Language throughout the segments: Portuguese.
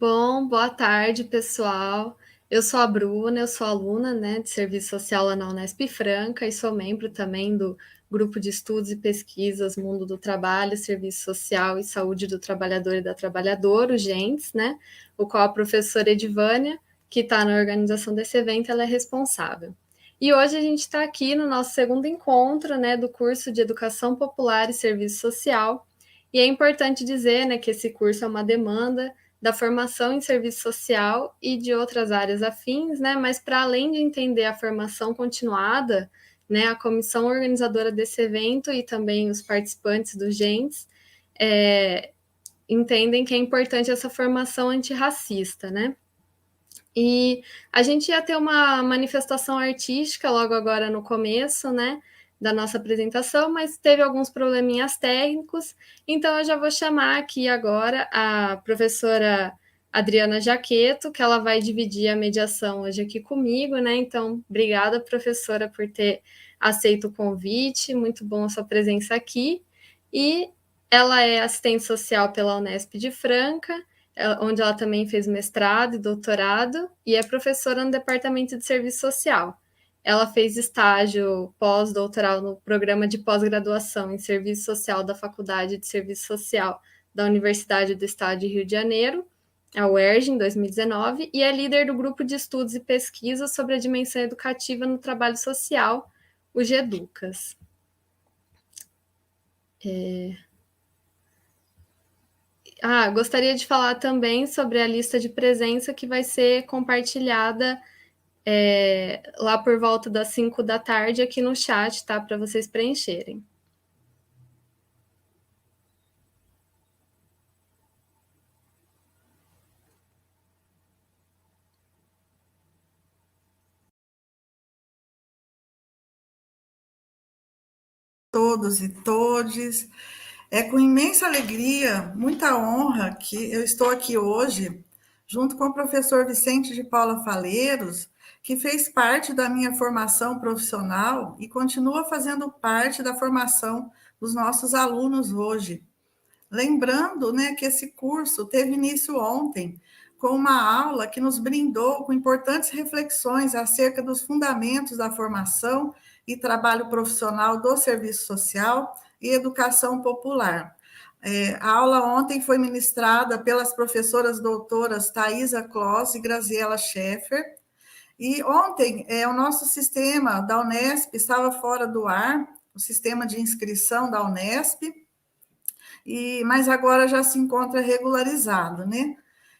Bom, boa tarde, pessoal. Eu sou a Bruna, eu sou aluna, né, de Serviço Social lá na Unesp Franca e sou membro também do Grupo de Estudos e Pesquisas Mundo do Trabalho, Serviço Social e Saúde do Trabalhador e da Trabalhadora, o GENTS, né, o qual a professora Edivânia, que está na organização desse evento, ela é responsável. E hoje a gente está aqui no nosso segundo encontro, né, do curso de Educação Popular e Serviço Social, e é importante dizer, né, que esse curso é uma demanda da formação em serviço social e de outras áreas afins, né? Mas para além de entender a formação continuada, né, a comissão organizadora desse evento e também os participantes do GENTS entendem que é importante essa formação antirracista, né? E a gente ia ter uma manifestação artística logo agora no começo, né, da nossa apresentação, mas teve alguns probleminhas técnicos, então eu já vou chamar aqui agora a professora Adriana Jaqueto, que ela vai dividir a mediação hoje aqui comigo, né? Então, obrigada, professora, por ter aceito o convite, muito bom a sua presença aqui. E ela é assistente social pela Unesp de Franca, onde ela também fez mestrado e doutorado, e é professora no Departamento de Serviço Social. Ela fez estágio pós-doutoral no programa de pós-graduação em Serviço Social da Faculdade de Serviço Social da Universidade do Estado de Rio de Janeiro, a UERJ, em 2019, e é líder do grupo de estudos e pesquisas sobre a dimensão educativa no trabalho social, o GEDUCAS. Gostaria de falar também sobre a lista de presença que vai ser compartilhada lá por volta das 5 da tarde aqui no chat, tá? Para vocês preencherem. Todos e todes. É com imensa alegria, muita honra que eu estou aqui hoje, junto com o professor Vicente de Paula Faleiros, que fez parte da minha formação profissional e continua fazendo parte da formação dos nossos alunos hoje. Lembrando, né, que esse curso teve início ontem, com uma aula que nos brindou com importantes reflexões acerca dos fundamentos da formação e trabalho profissional do serviço social e educação popular. A aula ontem foi ministrada pelas professoras doutoras Thaisa Kloss e Graziela Schaeffer, e ontem o nosso sistema da Unesp estava fora do ar, o sistema de inscrição da Unesp, mas agora já se encontra regularizado, né?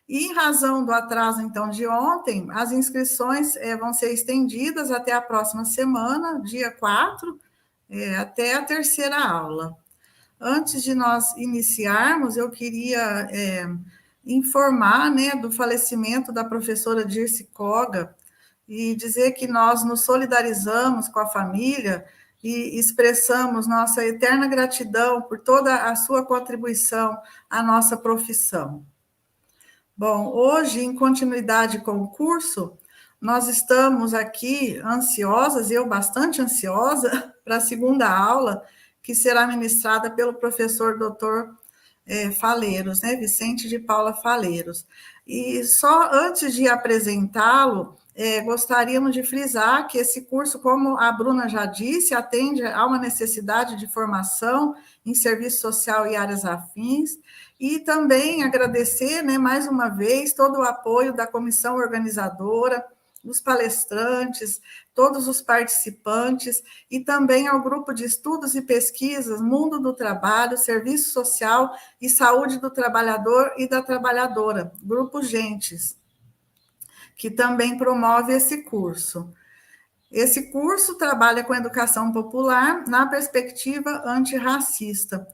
E em razão do atraso, então, de ontem, as inscrições vão ser estendidas até a próxima semana, dia 4, até a terceira aula. Antes de nós iniciarmos, eu queria informar, né, do falecimento da professora Dirce Koga e dizer que nós nos solidarizamos com a família e expressamos nossa eterna gratidão por toda a sua contribuição à nossa profissão. Bom, hoje, em continuidade com o curso, nós estamos aqui ansiosas, eu bastante ansiosa, para a segunda aula, que será ministrada pelo professor doutor Faleiros, né, Vicente de Paula Faleiros. E só antes de apresentá-lo, gostaríamos de frisar que esse curso, como a Bruna já disse, atende a uma necessidade de formação em serviço social e áreas afins, e também agradecer, né, mais uma vez, todo o apoio da comissão organizadora, dos palestrantes, todos os participantes, e também ao grupo de estudos e pesquisas Mundo do Trabalho, Serviço Social e Saúde do Trabalhador e da Trabalhadora, Grupo Gentes, que também promove esse curso. Esse curso trabalha com educação popular na perspectiva antirracista.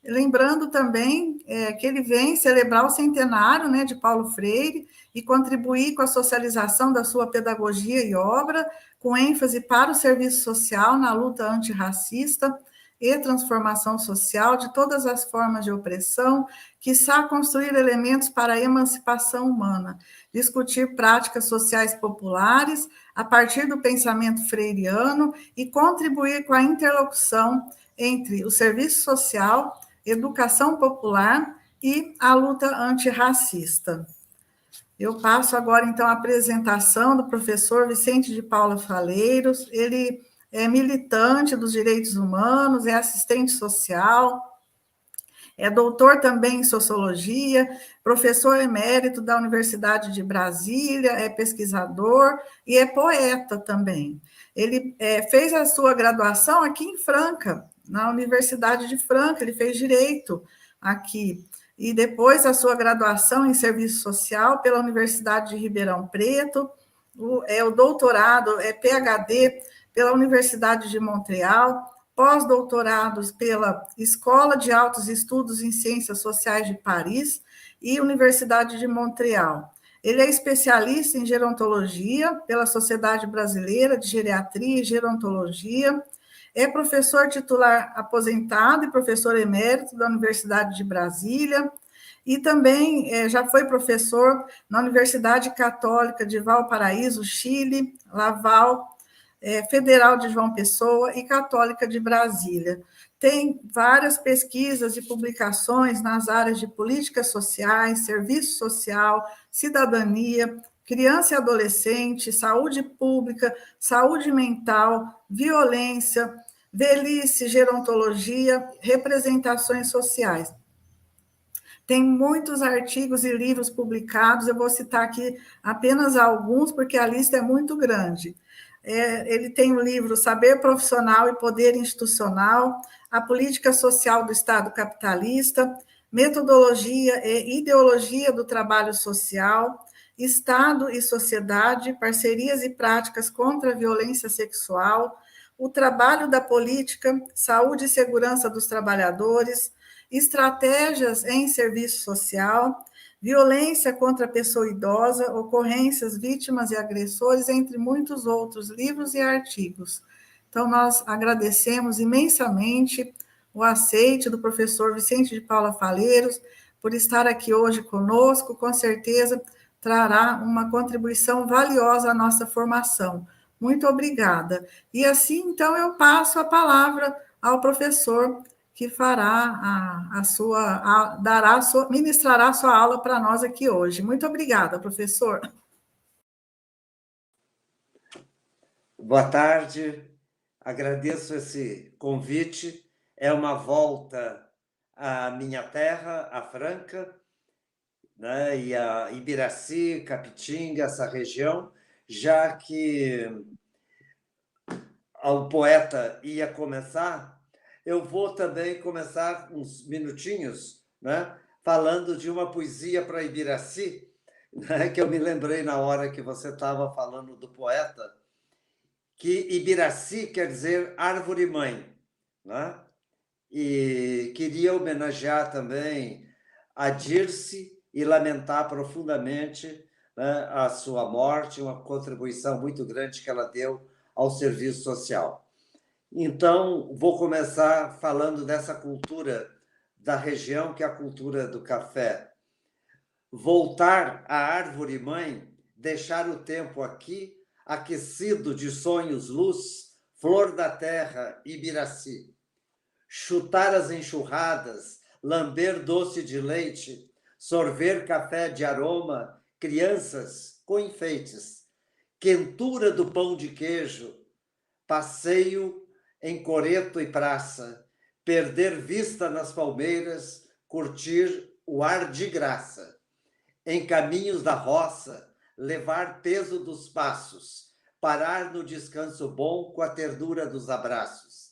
Lembrando também que ele vem celebrar o centenário, né, de Paulo Freire e contribuir com a socialização da sua pedagogia e obra, com ênfase para o serviço social na luta antirracista e transformação social de todas as formas de opressão, quiçá construir elementos para a emancipação humana, discutir práticas sociais populares a partir do pensamento freiriano e contribuir com a interlocução entre o serviço social, educação popular e a luta antirracista. Eu passo agora, então, a apresentação do professor Vicente de Paula Faleiros. Ele é militante dos direitos humanos, é assistente social, é doutor também em sociologia, professor emérito da Universidade de Brasília, é pesquisador e é poeta também. Ele fez a sua graduação aqui em Franca, na Universidade de Franca, ele fez direito aqui. E depois a sua graduação em serviço social pela Universidade de Ribeirão Preto, o doutorado, é PhD pela Universidade de Montreal, pós-doutorados pela Escola de Altos Estudos em Ciências Sociais de Paris e Universidade de Montreal. Ele é especialista em gerontologia pela Sociedade Brasileira de Geriatria e Gerontologia, é professor titular aposentado e professor emérito da Universidade de Brasília, e também já foi professor na Universidade Católica de Valparaíso, Chile, Laval, Federal de João Pessoa e Católica de Brasília. Tem várias pesquisas e publicações nas áreas de políticas sociais, serviço social, cidadania, criança e adolescente, saúde pública, saúde mental, violência, velhice, gerontologia, representações sociais. Tem muitos artigos e livros publicados, eu vou citar aqui apenas alguns, porque a lista é muito grande. Ele tem o livro Saber Profissional e Poder Institucional, A Política Social do Estado Capitalista, Metodologia e Ideologia do Trabalho Social, Estado e Sociedade, Parcerias e Práticas contra a Violência Sexual, O Trabalho da Política, Saúde e Segurança dos Trabalhadores, Estratégias em Serviço Social, Violência contra a Pessoa Idosa, Ocorrências, Vítimas e Agressores, entre muitos outros livros e artigos. Então, nós agradecemos imensamente o aceite do professor Vicente de Paula Faleiros por estar aqui hoje conosco, com certeza trará uma contribuição valiosa à nossa formação. Muito obrigada. E assim, então, eu passo a palavra ao professor que fará ministrará a sua aula para nós aqui hoje. Muito obrigada, professor. Boa tarde, agradeço esse convite. É uma volta à minha terra, a Franca, né, e a Ibiraci, Capitinga, essa região, já que o poeta ia começar, eu vou também começar uns minutinhos, né, falando de uma poesia para Ibiraci, né, que eu me lembrei na hora que você estava falando do poeta, que Ibiraci quer dizer árvore-mãe, né? E queria homenagear também a Dirce e lamentar profundamente, né, a sua morte, uma contribuição muito grande que ela deu ao serviço social. Então, vou começar falando dessa cultura da região, que é a cultura do café. Voltar à árvore-mãe, deixar o tempo aqui, aquecido de sonhos luz, flor da terra, Ibiraci. Chutar as enxurradas, lamber doce de leite, sorver café de aroma, crianças com enfeites, quentura do pão de queijo, passeio em coreto e praça, perder vista nas palmeiras, curtir o ar de graça. Em caminhos da roça, levar peso dos passos, parar no descanso bom com a ternura dos abraços.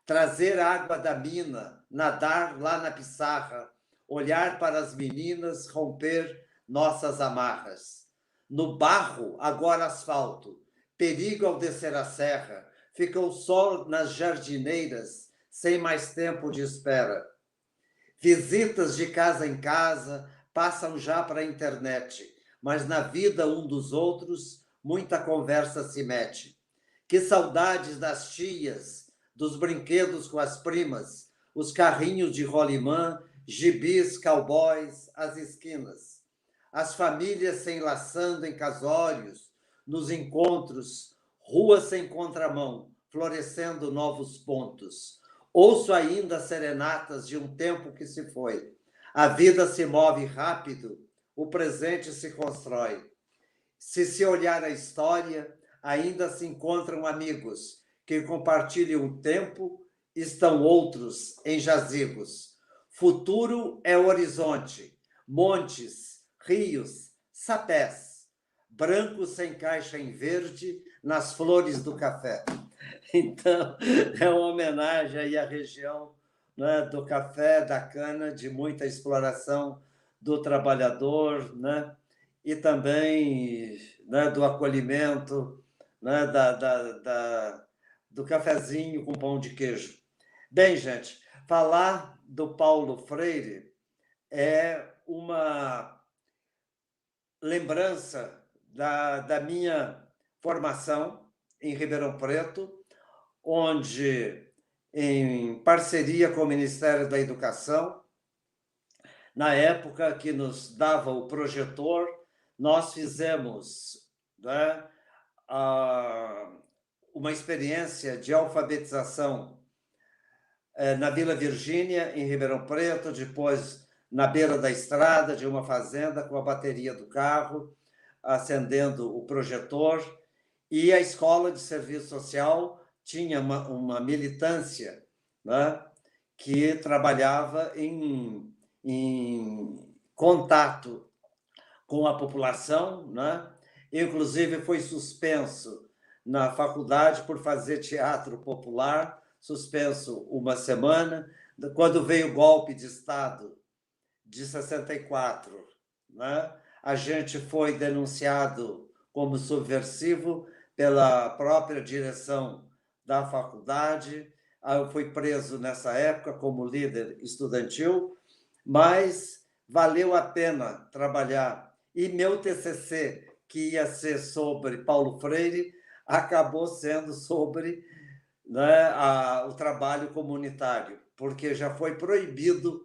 Trazer água da mina, nadar lá na pissarra, olhar para as meninas, romper nossas amarras. No barro, agora asfalto, perigo ao descer a serra, fica o sol nas jardineiras, sem mais tempo de espera. Visitas de casa em casa passam já para a internet, mas na vida um dos outros, muita conversa se mete. Que saudades das tias, dos brinquedos com as primas, os carrinhos de rolimã, gibis, cowboys, as esquinas. As famílias se enlaçando em casórios, nos encontros, ruas sem contramão, florescendo novos pontos. Ouço ainda serenatas de um tempo que se foi. A vida se move rápido, o presente se constrói. Se olhar a história, ainda se encontram amigos que compartilham o tempo, estão outros em jazigos. Futuro é o horizonte, montes, rios, sapés. Branco se encaixa em verde nas flores do café. Então, é uma homenagem aí à região, né, do café, da cana, de muita exploração do trabalhador, né, e também, né, do acolhimento, né, do cafezinho com pão de queijo. Bem, gente, falar do Paulo Freire é uma lembrança da minha formação em Ribeirão Preto, onde, em parceria com o Ministério da Educação, na época que nos dava o projetor, nós fizemos, né, uma experiência de alfabetização na Vila Virgínia, em Ribeirão Preto, depois na beira da estrada de uma fazenda, com a bateria do carro, acendendo o projetor, e a Escola de Serviço Social tinha uma militância, né, que trabalhava em contato com a população, né? Inclusive foi suspenso na faculdade por fazer teatro popular, suspenso uma semana. Quando veio o golpe de Estado de 64, né? A gente foi denunciado como subversivo pela própria direção da faculdade. Eu fui preso nessa época como líder estudantil, mas valeu a pena trabalhar. E meu TCC, que ia ser sobre Paulo Freire, acabou sendo sobre, né, o trabalho comunitário, porque já foi proibido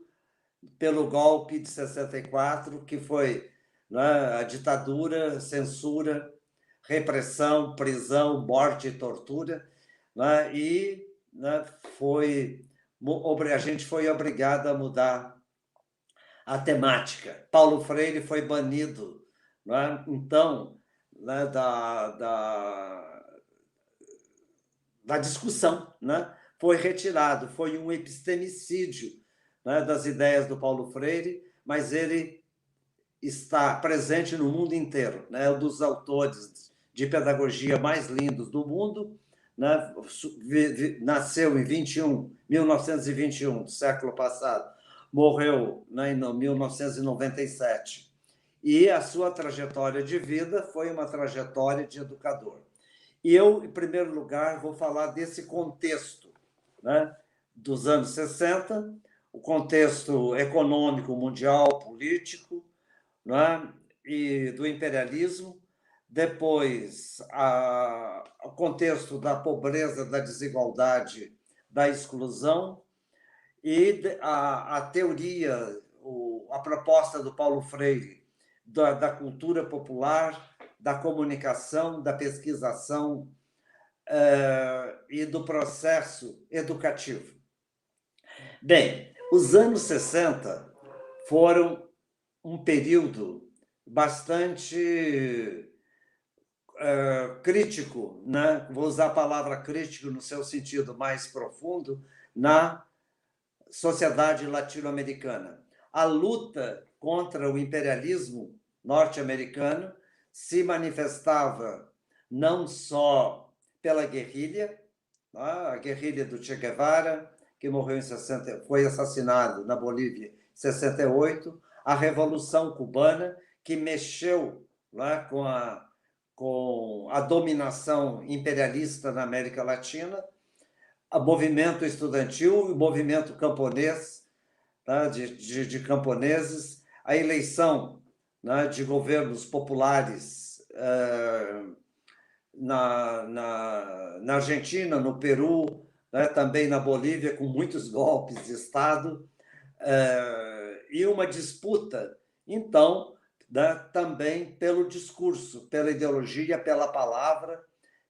pelo golpe de 64, que foi, né, a ditadura, censura, repressão, prisão, morte e tortura, né, e, né, a gente foi obrigado a mudar a temática. Paulo Freire foi banido, né, então, né, da discussão, né? Foi retirado, foi um epistemicídio, né, das ideias do Paulo Freire, mas ele está presente no mundo inteiro, né? Um dos autores de pedagogia mais lindos do mundo, né? Nasceu em 1921, do século passado, morreu, né, em 1997. E a sua trajetória de vida foi uma trajetória de educador. E eu, em primeiro lugar, vou falar desse contexto, né, dos anos 60, o contexto econômico mundial, político, né, e do imperialismo, depois o contexto da pobreza, da desigualdade, da exclusão, e a teoria, a proposta do Paulo Freire da cultura popular, da comunicação, da pesquisação e do processo educativo. Bem, os anos 60 foram um período bastante crítico, né? Vou usar a palavra crítico no seu sentido mais profundo, na sociedade latino-americana. A luta contra o imperialismo norte-americano se manifestava não só pela guerrilha, a guerrilha do Che Guevara, que morreu em 60, foi assassinado na Bolívia em 68, a Revolução Cubana, que mexeu, né, com a dominação imperialista na América Latina, o movimento estudantil e o movimento camponês, tá, de camponeses, a eleição, né, de governos populares na Argentina, no Peru, né, também na Bolívia, com muitos golpes de Estado, e uma disputa, então, né, também pelo discurso, pela ideologia, pela palavra,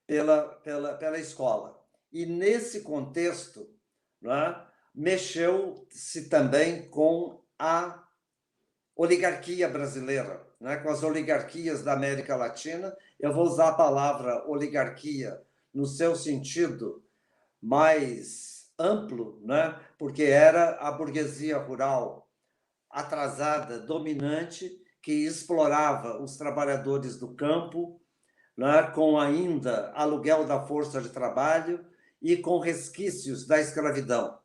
pela escola. E, nesse contexto, né, mexeu-se também com a oligarquia brasileira, né, com as oligarquias da América Latina. Eu vou usar a palavra oligarquia no seu sentido mais amplo, né, porque era a burguesia rural atrasada, dominante, que explorava os trabalhadores do campo, né, com ainda aluguel da força de trabalho e com resquícios da escravidão.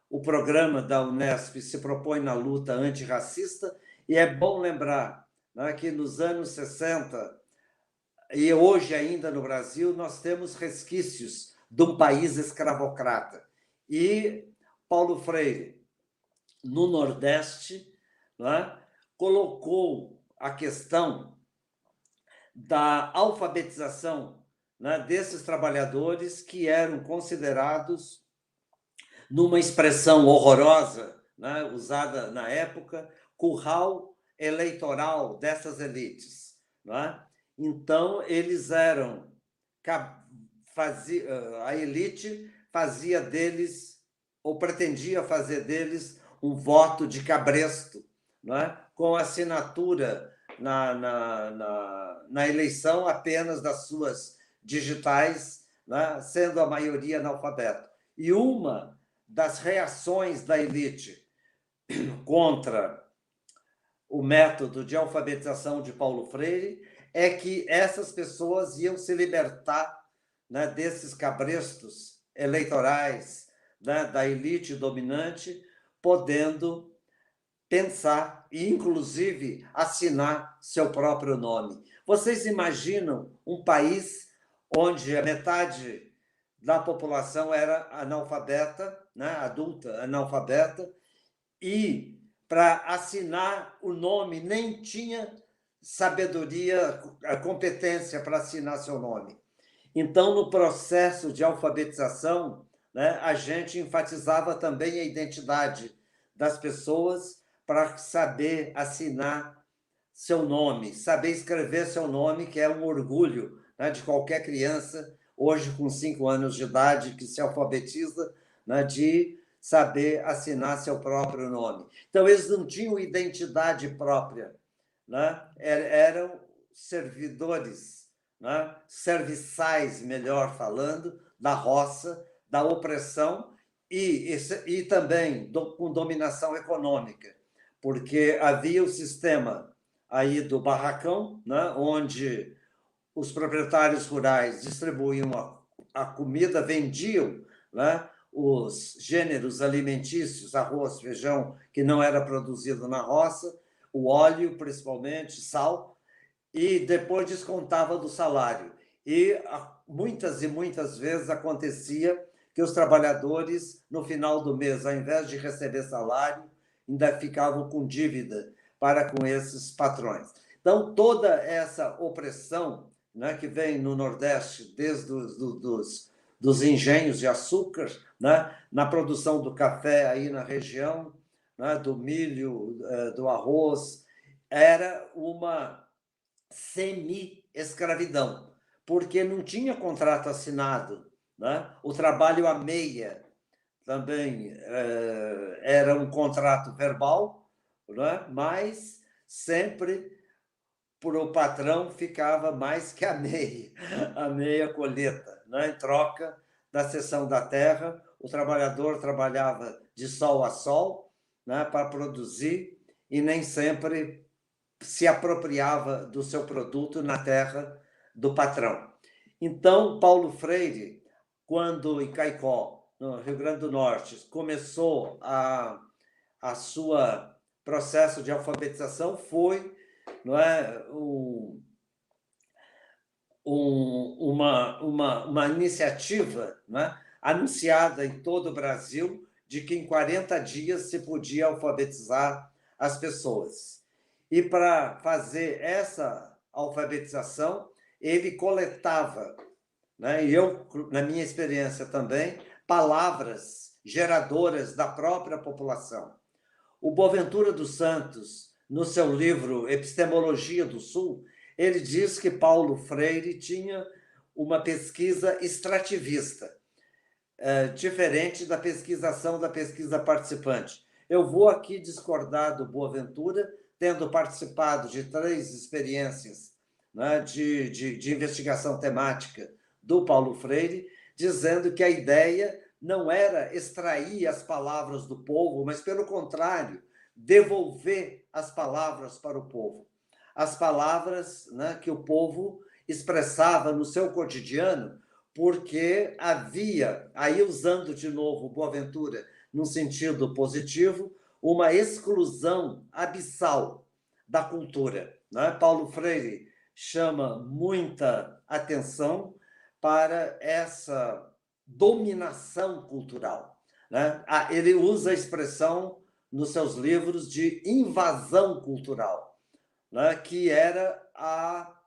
O programa da Unesp se propõe na luta antirracista, e é bom lembrar, né, que nos anos 60 e hoje ainda no Brasil nós temos resquícios de um país escravocrata. E Paulo Freire, no Nordeste, né, colocou a questão da alfabetização, né, desses trabalhadores que eram considerados, numa expressão horrorosa, né, usada na época, curral eleitoral dessas elites. Né? Então, eles eram. A elite fazia deles, ou pretendia fazer deles, um voto de cabresto, né? Com assinatura na eleição apenas das suas digitais, né? Sendo a maioria analfabeto. E uma das reações da elite contra o método de alfabetização de Paulo Freire é que essas pessoas iam se libertar, né, desses cabrestos eleitorais, né, da elite dominante, podendo pensar e, inclusive, assinar seu próprio nome. Vocês imaginam um país onde a metade da população era analfabeta, né, adulta analfabeta, e para assinar o nome nem tinha sabedoria, a competência para assinar seu nome. Então, no processo de alfabetização, né, a gente enfatizava também a identidade das pessoas para saber assinar seu nome, saber escrever seu nome, que é um orgulho, né, de qualquer criança, hoje com 5 anos de idade, que se alfabetiza, né, de saber assinar seu próprio nome. Então, eles não tinham identidade própria, né? Eram servidores, né? Serviçais, melhor falando, da roça, da opressão e também com dominação econômica, porque havia o sistema aí do barracão, né? Onde os proprietários rurais distribuíam a comida, vendiam, né, os gêneros alimentícios, arroz, feijão, que não era produzido na roça, o óleo, principalmente, sal, e depois descontava do salário. E muitas e muitas vezes acontecia que os trabalhadores, no final do mês, ao invés de receber salário, ainda ficavam com dívida para com esses patrões. Então, toda essa opressão, né, que vem no Nordeste desde dos engenhos de açúcar, né, na produção do café aí na região, né, do milho, do arroz, era uma semi-escravidão, porque não tinha contrato assinado, né? O trabalho à meia também era um contrato verbal, né? Mas sempre para o patrão ficava mais que a meia colheita, né? Em troca da cessão da terra, o trabalhador trabalhava de sol a sol, né, para produzir, e nem sempre se apropriava do seu produto na terra do patrão. Então, Paulo Freire, quando em Caicó, no Rio Grande do Norte, começou a sua processo de alfabetização, foi, não é, uma iniciativa, né, anunciada em todo o Brasil, de que em 40 dias se podia alfabetizar as pessoas. E para fazer essa alfabetização, ele coletava, né, e eu, na minha experiência também, palavras geradoras da própria população. O Boaventura dos Santos, no seu livro Epistemologia do Sul, ele diz que Paulo Freire tinha uma pesquisa extrativista, diferente da pesquisação da pesquisa participante. Eu vou aqui discordar do Boaventura, tendo participado de 3 experiências, né, de investigação temática do Paulo Freire, dizendo que a ideia não era extrair as palavras do povo, mas, pelo contrário, devolver as palavras para o povo. As palavras, né, que o povo expressava no seu cotidiano, porque havia, aí usando de novo Boaventura num sentido positivo, uma exclusão abissal da cultura, né? Paulo Freire chama muita atenção para essa dominação cultural, né? Ele usa a expressão nos seus livros de invasão cultural, né? Que era a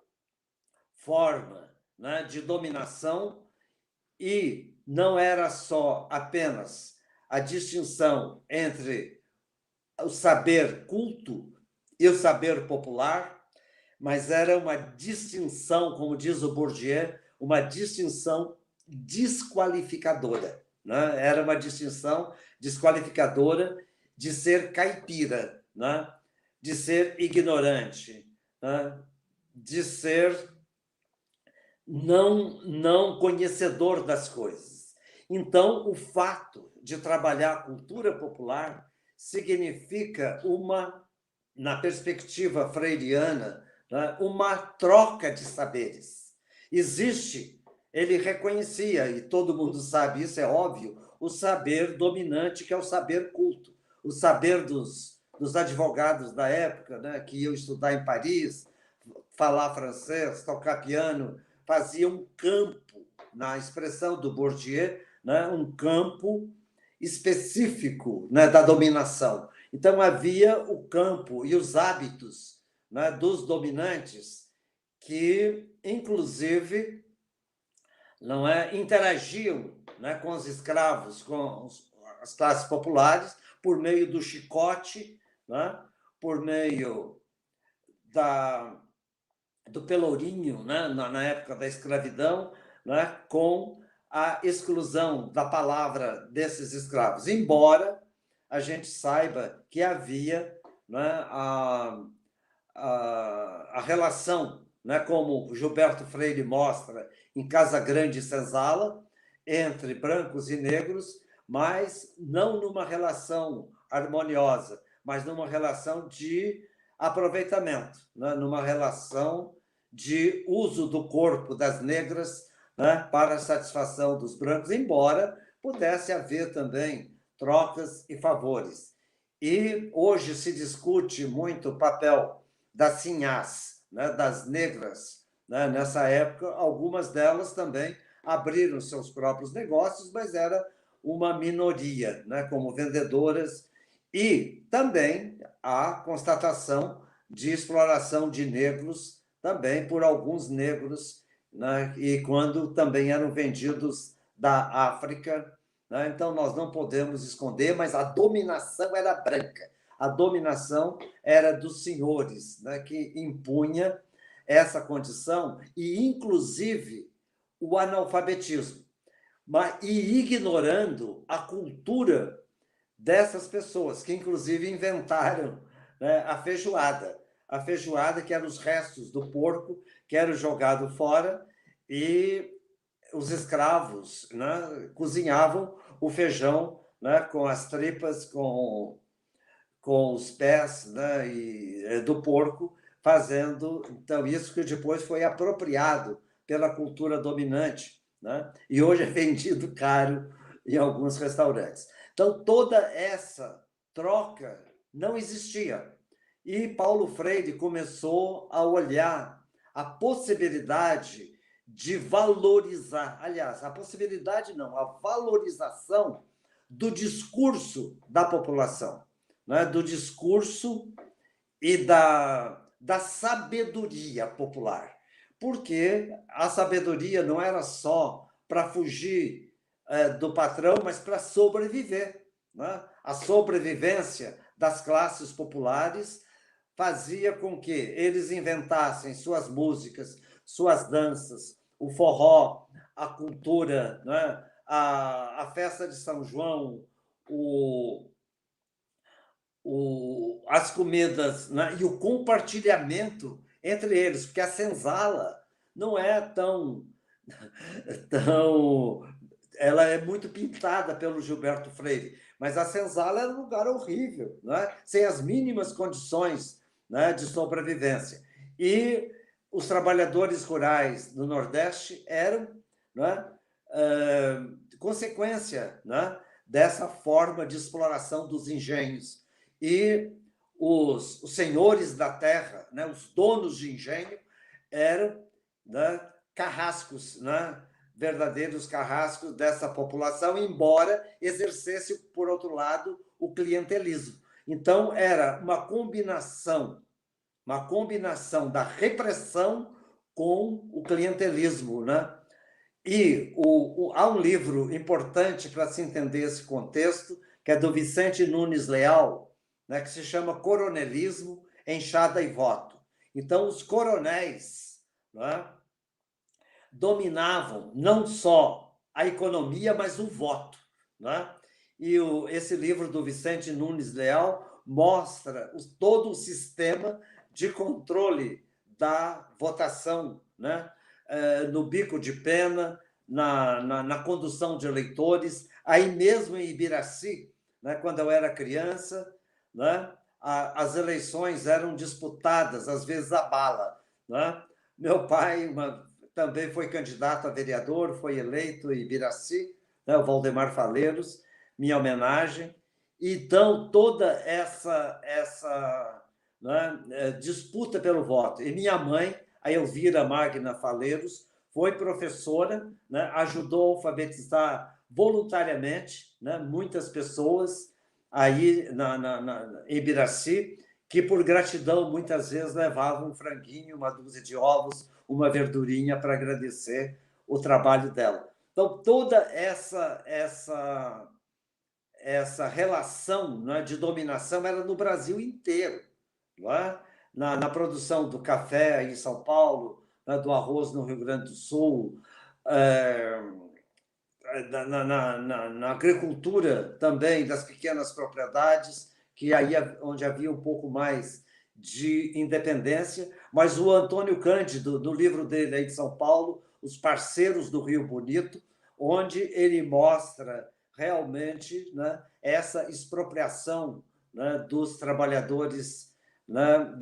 forma, né, de dominação, e não era só apenas a distinção entre o saber culto e o saber popular, mas era uma distinção, como diz o Bourdieu, uma distinção desqualificadora, né? Era uma distinção desqualificadora de ser caipira, né? De ser ignorante, né? De ser não conhecedor das coisas. Então, o fato de trabalhar a cultura popular significa na perspectiva freiriana, né, uma troca de saberes. Existe, ele reconhecia, e todo mundo sabe isso, é óbvio, o saber dominante, que é o saber culto, o saber dos advogados da época, né, que iam estudar em Paris, falar francês, tocar piano, fazia um campo, na expressão do Bourdieu, né, um campo específico, né, da dominação. Então, havia o campo e os hábitos, né, dos dominantes que, inclusive, não é, interagiam, né, com os escravos, com as classes populares, por meio do chicote, né, por meio do pelourinho, né, na época da escravidão, né, com a exclusão da palavra desses escravos, embora a gente saiba que havia, né, a relação, né, como Gilberto Freire mostra em Casa Grande e Senzala, entre brancos e negros, mas não numa relação harmoniosa, mas numa relação de aproveitamento, né, numa relação de uso do corpo das negras, né, para a satisfação dos brancos, embora pudesse haver também trocas e favores. E hoje se discute muito o papel das sinhás, né, das negras, né, nessa época. Algumas delas também abriram seus próprios negócios, mas era uma minoria, né, como vendedoras, e também a constatação de exploração de negros também por alguns negros, né, e quando também eram vendidos da África, né? Então, nós não podemos esconder, mas a dominação era branca. A dominação era dos senhores, né, que impunha essa condição e, inclusive, o analfabetismo, e ignorando a cultura dessas pessoas, que, inclusive, inventaram, né, a feijoada, que eram os restos do porco, que era jogado fora, e os escravos, né, cozinhavam o feijão, né, com as tripas, com os pés, né, do porco, fazendo então isso, que depois foi apropriado pela cultura dominante, né, e hoje é vendido caro em alguns restaurantes. Então, toda essa troca não existia. E Paulo Freire começou a olhar a possibilidade de valorizar, aliás, a possibilidade não, a valorização do discurso da população, né? Do discurso e da sabedoria popular. Porque a sabedoria não era só para fugir do patrão, mas para sobreviver, né? A sobrevivência das classes populares fazia com que eles inventassem suas músicas, suas danças, o forró, a cultura, né? A festa de São João, as comidas, né, e o compartilhamento entre eles, porque a senzala não é tão ela é muito pintada pelo Gilberto Freire, mas a senzala era um lugar horrível, né? Sem as mínimas condições, né, de sobrevivência. E os trabalhadores rurais do Nordeste eram, né, consequência, né, dessa forma de exploração dos engenhos. E os senhores da terra, né, os donos de engenho, eram, né, carrascos, né, verdadeiros carrascos dessa população, embora exercesse, por outro lado, o clientelismo. Então, era uma combinação da repressão com o clientelismo, né? E há um livro importante para se entender esse contexto, que é do Vicente Nunes Leal, né, que se chama Coronelismo, Enxada e Voto. Então, os coronéis, né, dominavam não só a economia, mas o voto, né? E esse livro do Vicente Nunes Leal mostra todo o sistema de controle da votação, né? No bico de pena, na condução de eleitores, aí mesmo em Ibiraci, né? Quando eu era criança, né? As eleições eram disputadas, às vezes a bala, né? Meu pai também foi candidato a vereador, foi eleito em Ibiraci, né, o Valdemar Faleiros, minha homenagem. Então, toda essa né, disputa pelo voto. E minha mãe, a Elvira Magna Faleiros, foi professora, né, ajudou a alfabetizar voluntariamente, né, muitas pessoas aí em Ibiraci, que por gratidão muitas vezes levavam um franguinho, uma dúzia de ovos, uma verdurinha para agradecer o trabalho dela. Então, toda essa relação, né, de dominação era no Brasil inteiro. Não é? Na produção do café em São Paulo, né, do arroz no Rio Grande do Sul, na agricultura também, das pequenas propriedades, que aí onde havia um pouco mais de independência, mas o Antônio Cândido, no livro dele aí de São Paulo, Os Parceiros do Rio Bonito, onde ele mostra realmente, né, essa expropriação, né, dos trabalhadores, né,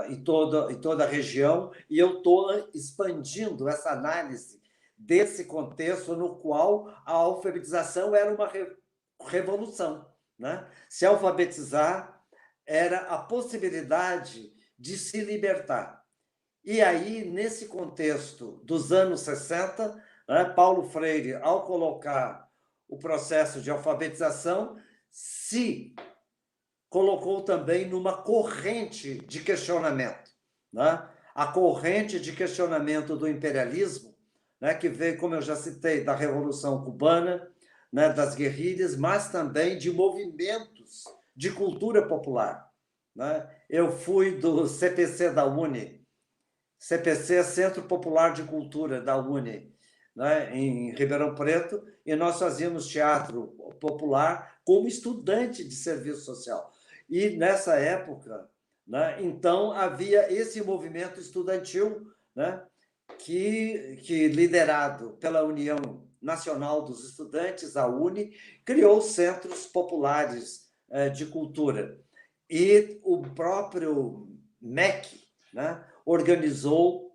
em toda a região, e eu estou expandindo essa análise desse contexto no qual a alfabetização era uma revolução, né? Se alfabetizar era a possibilidade de se libertar. E aí, nesse contexto dos anos 60, né, Paulo Freire, ao colocar o processo de alfabetização, se colocou também numa corrente de questionamento, né? A corrente de questionamento do imperialismo, né, que veio, como eu já citei, da Revolução Cubana, né, das guerrilhas, mas também de movimentos de cultura popular, né? Eu fui do CPC da UNE, CPC é Centro Popular de Cultura da UNE, né, em Ribeirão Preto, e nós fazíamos teatro popular como estudante de serviço social. E nessa época, né, então, havia esse movimento estudantil, né, que liderado pela União Nacional dos Estudantes, a UNE, criou centros populares de cultura. E o próprio MEC, né, organizou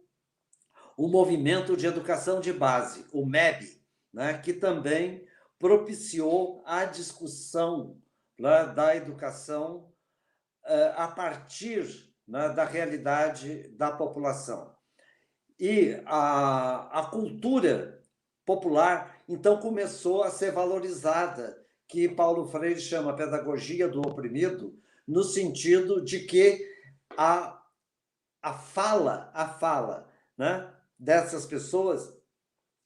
o Movimento de Educação de Base, o MEB, né, que também propiciou a discussão, né, da educação a partir, né, da realidade da população. E a cultura popular, então, começou a ser valorizada, que Paulo Freire chama pedagogia do oprimido, no sentido de que a fala, né, dessas pessoas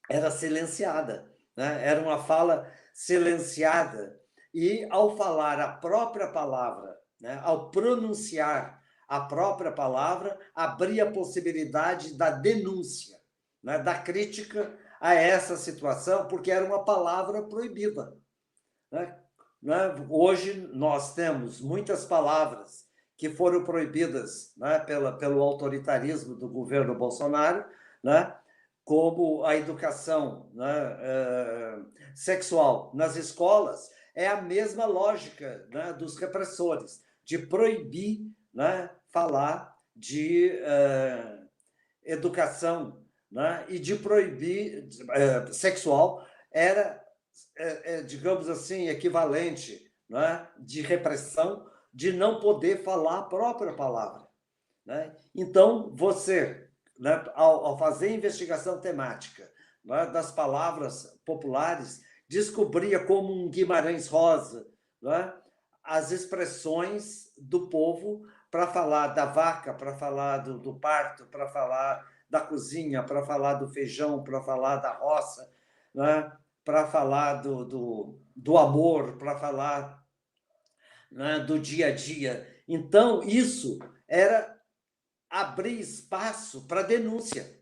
era silenciada, né? Era uma fala silenciada. E, ao falar a própria palavra, né, ao pronunciar a própria palavra, abria a possibilidade da denúncia, né, da crítica a essa situação, porque era uma palavra proibida, né? né? Hoje nós temos muitas palavras que foram proibidas, né, pelo autoritarismo do governo Bolsonaro, né, como a educação, né, sexual nas escolas. É a mesma lógica, né, dos repressores, de proibir, né, falar de educação, né, e de proibir sexual. Era, digamos assim, equivalente, né, de repressão, de não poder falar a própria palavra, né? Então, você, né, ao fazer investigação temática, né, das palavras populares, descobria como um Guimarães Rosa, né, as expressões do povo para falar da vaca, para falar do parto, para falar da cozinha, para falar do feijão, para falar da roça, né, para falar do amor, para falar, né, do dia a dia. Então, isso era abrir espaço para denúncia,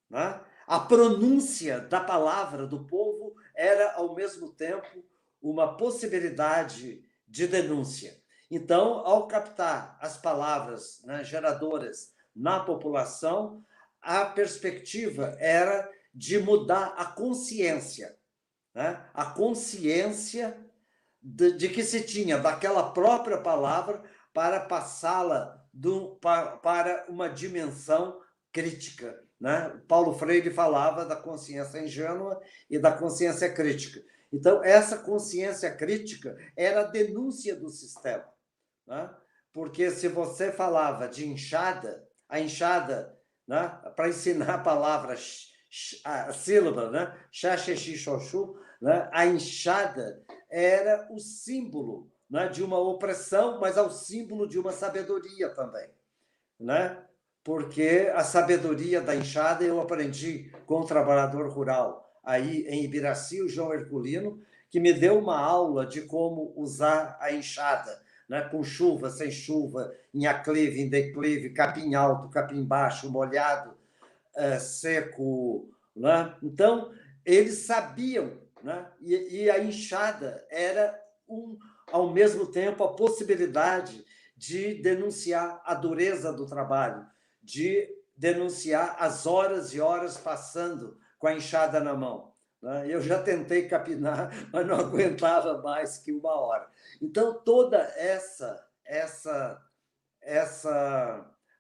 né? A pronúncia da palavra do povo era, ao mesmo tempo, uma possibilidade de denúncia. Então, ao captar as palavras, né, geradoras na população, a perspectiva era de mudar a consciência, né? A consciência de que se tinha daquela própria palavra para passá-la para uma dimensão crítica, né? Paulo Freire falava da consciência ingênua e da consciência crítica. Então, essa consciência crítica era a denúncia do sistema, né? Porque se você falava de enxada, a enxada, né, para ensinar a palavra, a sílaba, né, xaxexixoxu, né, a enxada era o símbolo, né, de uma opressão, mas é o símbolo de uma sabedoria também, né? Porque a sabedoria da enxada eu aprendi com um trabalhador rural aí em Ibiraci, o João Herculino, que me deu uma aula de como usar a enxada, né, com chuva, sem chuva, em aclive, em declive, capim alto, capim baixo, molhado, seco, né? Então, eles sabiam, né? E a enxada era, ao mesmo tempo, a possibilidade de denunciar a dureza do trabalho, de denunciar as horas e horas passando com a enxada na mão, né? Eu já tentei capinar, mas não aguentava mais que uma hora. Então, toda essa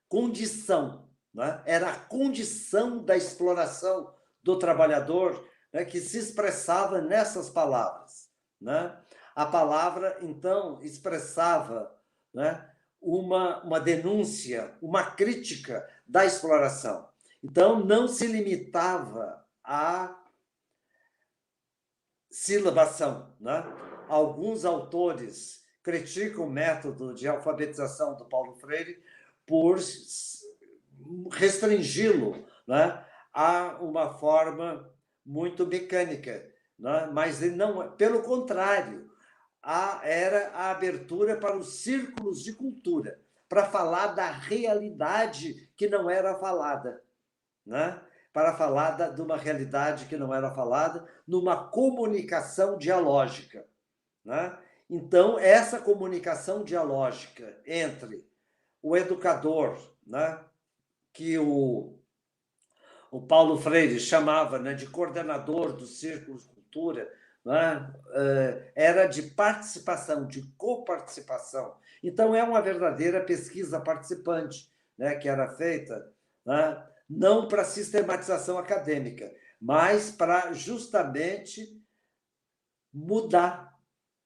condição, né, era a condição da exploração do trabalhador, né, que se expressava nessas palavras, né? A palavra, então, expressava, né, uma denúncia, uma crítica da exploração. Então, não se limitava à silabação, né? Alguns autores criticam o método de alfabetização do Paulo Freire por restringi-lo, né, a uma forma muito mecânica, né? Mas ele não, pelo contrário, era a abertura para os círculos de cultura, para falar da realidade que não era falada, né? Para falar de uma realidade que não era falada, numa comunicação dialógica, né? Então, essa comunicação dialógica entre o educador, né, que o Paulo Freire chamava, né, de coordenador dos círculos de cultura, né, era de participação, de coparticipação. Então, é uma verdadeira pesquisa participante, né, que era feita, né, não para sistematização acadêmica, mas para justamente mudar,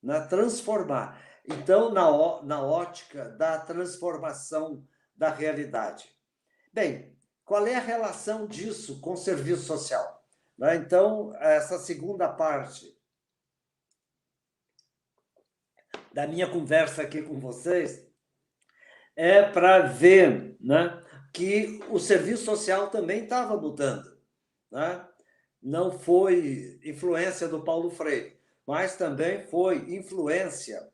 né, transformar. Então, na ótica da transformação da realidade. Bem, qual é a relação disso com o serviço social? Né? Então, essa segunda parte da minha conversa aqui com vocês é para ver, né, que o serviço social também estava mudando, né? Não foi influência do Paulo Freire, mas também foi influência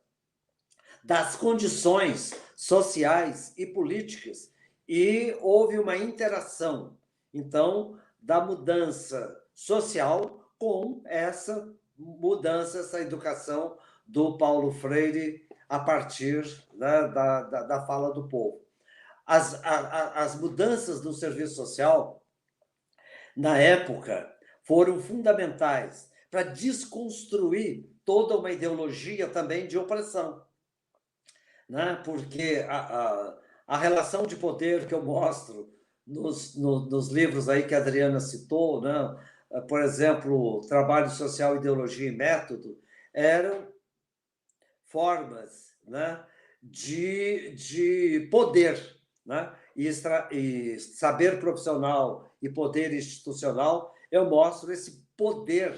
das condições sociais e políticas, e houve uma interação, então, da mudança social com essa mudança, essa educação do Paulo Freire a partir, né, da fala do povo. As mudanças no serviço social, na época, foram fundamentais para desconstruir toda uma ideologia também de opressão, né? Porque a relação de poder que eu mostro nos livros aí que a Adriana citou, né? Por exemplo, Trabalho Social, Ideologia e Método, eram formas, né, de poder, né? E saber profissional e poder institucional, eu mostro esse poder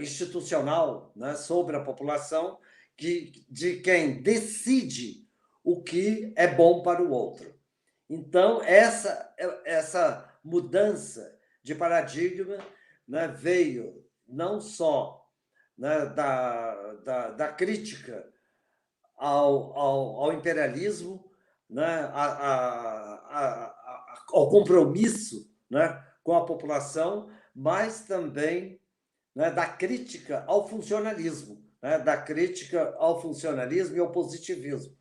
institucional, né, sobre a população, de quem decide o que é bom para o outro. Então, essa mudança de paradigma, né, veio não só, né, da crítica ao imperialismo, né, ao compromisso, né, com a população, mas também, né, da crítica ao funcionalismo, né, da crítica ao funcionalismo e ao positivismo,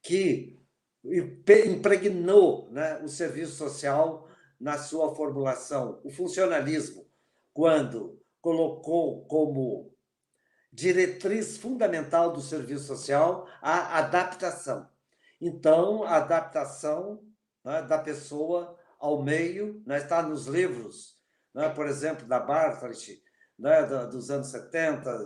que impregnou, né, o serviço social na sua formulação. O funcionalismo, quando colocou como diretriz fundamental do serviço social a adaptação. Então, a adaptação, né, da pessoa ao meio, né, está nos livros, né, por exemplo, da Bartlet, né, dos anos 70,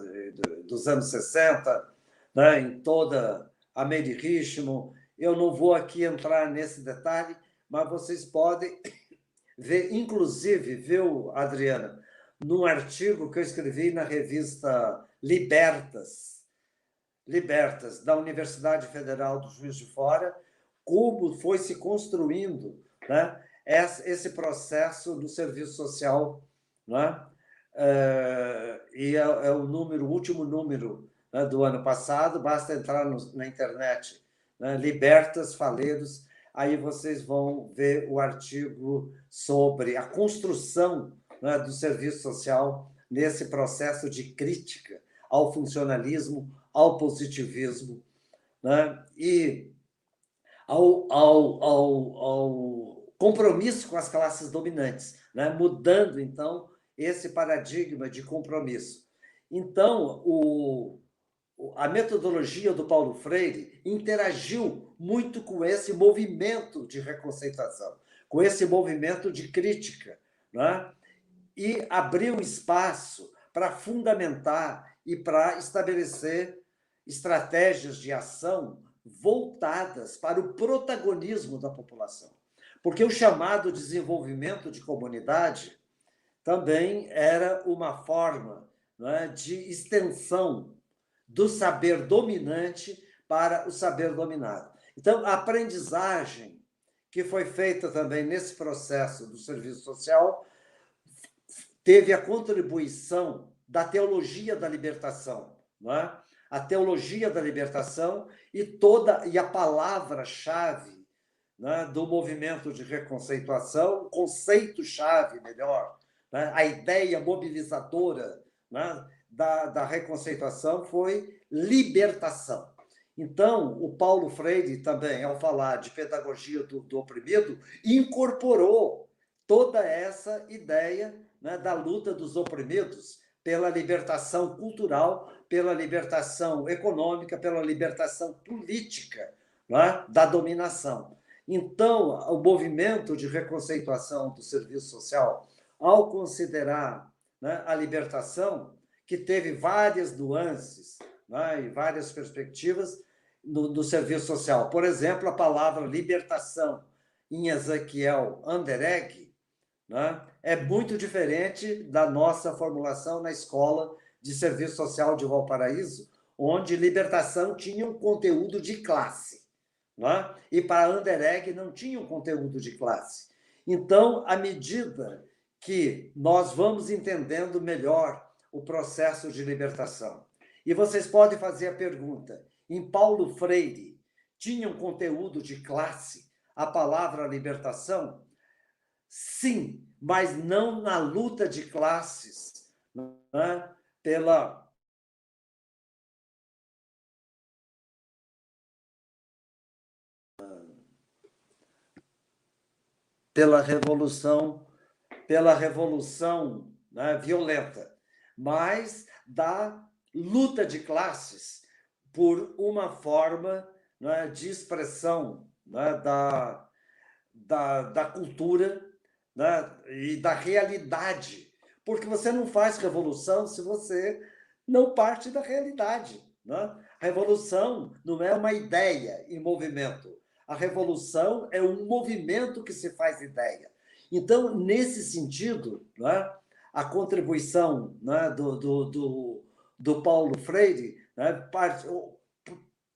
dos anos 60, né, em toda a Mary Richmond. Eu não vou aqui entrar nesse detalhe, mas vocês podem ver, inclusive, viu, Adriana, num artigo que eu escrevi na revista Libertas, da Universidade Federal do Juiz de Fora, como foi se construindo, né, esse processo do serviço social, né? E é o último número, né, do ano passado, basta entrar na internet, né, Libertas Faleiros, aí vocês vão ver o artigo sobre a construção, né, do serviço social nesse processo de crítica ao funcionalismo, ao positivismo, né, e ao compromisso com as classes dominantes, né, mudando, então, esse paradigma de compromisso. Então, a metodologia do Paulo Freire interagiu muito com esse movimento de reconceituação, com esse movimento de crítica, né? E abriu espaço para fundamentar e para estabelecer estratégias de ação voltadas para o protagonismo da população. Porque o chamado desenvolvimento de comunidade também era uma forma, né, de extensão do saber dominante para o saber dominado. Então, a aprendizagem que foi feita também nesse processo do serviço social teve a contribuição da teologia da libertação, não é? A teologia da libertação e a palavra-chave, né, do movimento de reconceituação, o conceito-chave, melhor, né, a ideia mobilizadora, né, da reconceituação foi libertação. Então, o Paulo Freire também, ao falar de pedagogia do oprimido, incorporou toda essa ideia, né, da luta dos oprimidos pela libertação cultural, pela libertação econômica, pela libertação política, né, da dominação. Então, o movimento de reconceituação do serviço social, ao considerar, né, a libertação, que teve várias nuances, né, e várias perspectivas do serviço social. Por exemplo, a palavra libertação em Ezequiel Anderegg, né, é muito diferente da nossa formulação na Escola de Serviço Social de Valparaíso, onde libertação tinha um conteúdo de classe, né? E para Anderegg não tinha um conteúdo de classe. Então, à medida que nós vamos entendendo melhor o processo de libertação, e vocês podem fazer a pergunta, em Paulo Freire tinha um conteúdo de classe a palavra libertação? Sim, mas não na luta de classes, né, pela pela revolução, né, violenta, mas da luta de classes por uma forma, né, de expressão, né, da cultura, né, e da realidade. Porque você não faz revolução se você não parte da realidade. Né? A revolução não é uma ideia em movimento. A revolução é um movimento que se faz ideia. Então, nesse sentido, né, a contribuição, né, do Paulo Freire, né,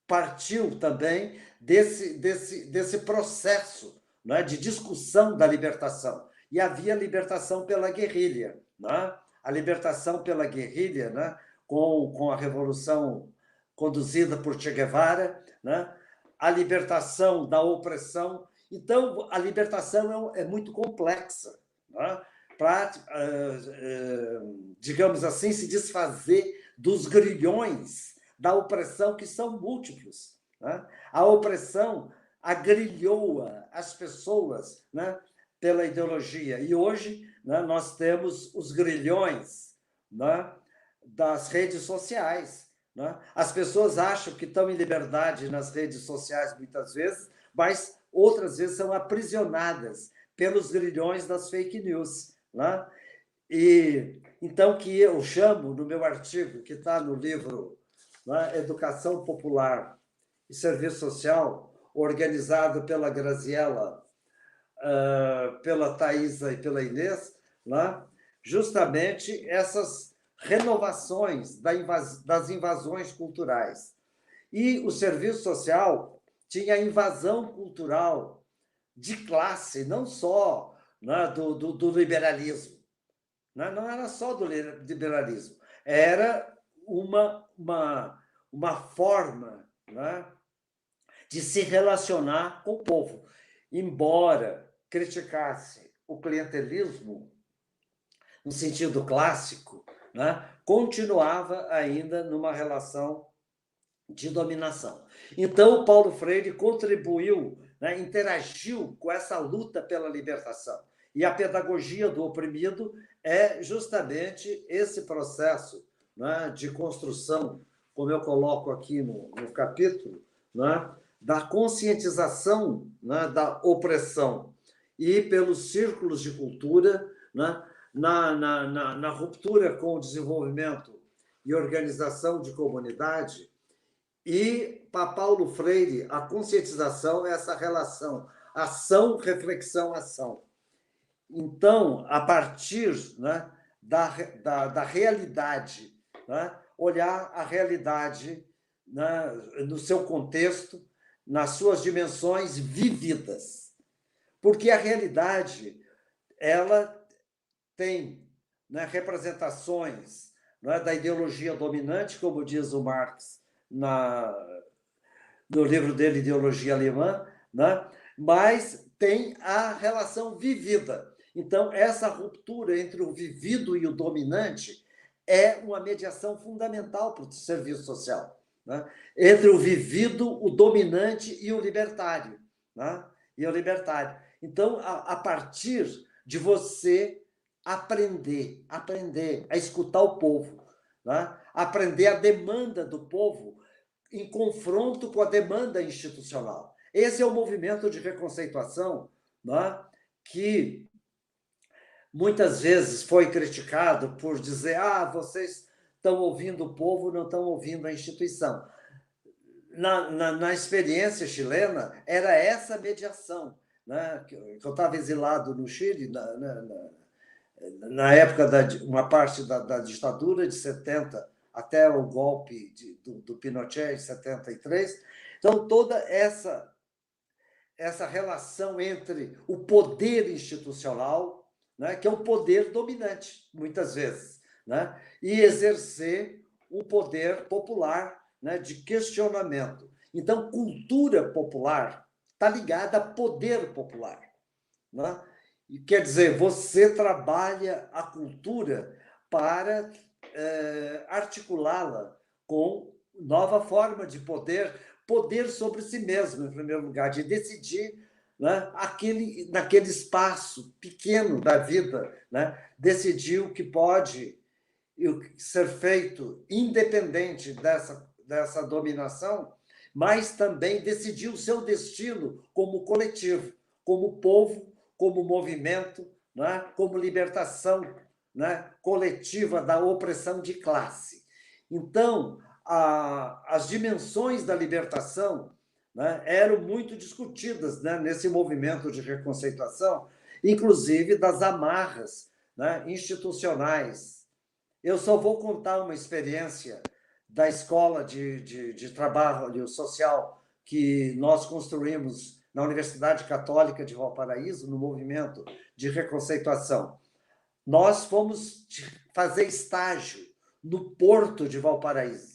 partiu também desse processo, né, de discussão da libertação. E havia libertação pela guerrilha. Né? A libertação pela guerrilha, né, com a revolução conduzida por Che Guevara, né? A libertação da opressão. Então, a libertação é muito complexa, né? Para, digamos assim, se desfazer dos grilhões da opressão, que são múltiplos. Né? A opressão agrilhoa as pessoas, né, pela ideologia. E hoje, né, nós temos os grilhões, né, das redes sociais. Né? As pessoas acham que estão em liberdade nas redes sociais muitas vezes, mas outras vezes são aprisionadas pelos grilhões das fake news. Né? E então, que eu chamo, no meu artigo, que está no livro, né, Educação Popular e Serviço Social, organizado pela Graziella, pela Thaisa e pela Inês, né, justamente essas renovações das invasões culturais. E o serviço social tinha a invasão cultural de classe, não só, né, do liberalismo. Não era só do liberalismo, era uma forma, né, de se relacionar com o povo. Embora criticasse o clientelismo, no sentido clássico, né, continuava ainda numa relação de dominação. Então, o Paulo Freire contribuiu, né, interagiu com essa luta pela libertação. E a pedagogia do oprimido é justamente esse processo, né, de construção, como eu coloco aqui no capítulo, né, da conscientização, né, da opressão, e pelos círculos de cultura, né, na ruptura com o desenvolvimento e organização de comunidade. E, para Paulo Freire, a conscientização é essa relação ação, reflexão, ação. Então, a partir, né, da realidade, né, olhar a realidade, né, no seu contexto, nas suas dimensões vividas. Porque a realidade, ela tem, né, representações, né, da ideologia dominante, como diz o Marx no livro dele, Ideologia Alemã, né, mas tem a relação vivida. Então, essa ruptura entre o vivido e o dominante é uma mediação fundamental para o serviço social. Né? Entre o vivido, o dominante e o libertário. Né? Então, a partir de você aprender a escutar o povo, né? Aprender a demanda do povo em confronto com a demanda institucional. Esse é o movimento de reconceituação, né, que muitas vezes foi criticado por dizer: vocês estão ouvindo o povo, não estão ouvindo a instituição. Na experiência chilena, era essa mediação. Né? Eu estava exilado no Chile, na época uma parte da ditadura de 70 até o golpe do Pinochet em 73. Então, toda essa relação entre o poder institucional, né, que é o poder dominante, muitas vezes, né, e exercer o poder popular, né, de questionamento. Então, cultura popular está ligada a poder popular. Né? E quer dizer, você trabalha a cultura para articulá-la com nova forma de poder sobre si mesmo, em primeiro lugar, de decidir, né, naquele espaço pequeno da vida, né, decidiu que pode ser feito independente dessa dominação, mas também decidiu o seu destino como coletivo, como povo, como movimento, né, como libertação, né, coletiva da opressão de classe. Então, as dimensões da libertação, né, eram muito discutidas, né, nesse movimento de reconceituação, inclusive das amarras, né, institucionais. Eu só vou contar uma experiência da escola de trabalho social que nós construímos na Universidade Católica de Valparaíso, no movimento de reconceituação. Nós fomos fazer estágio no Porto de Valparaíso.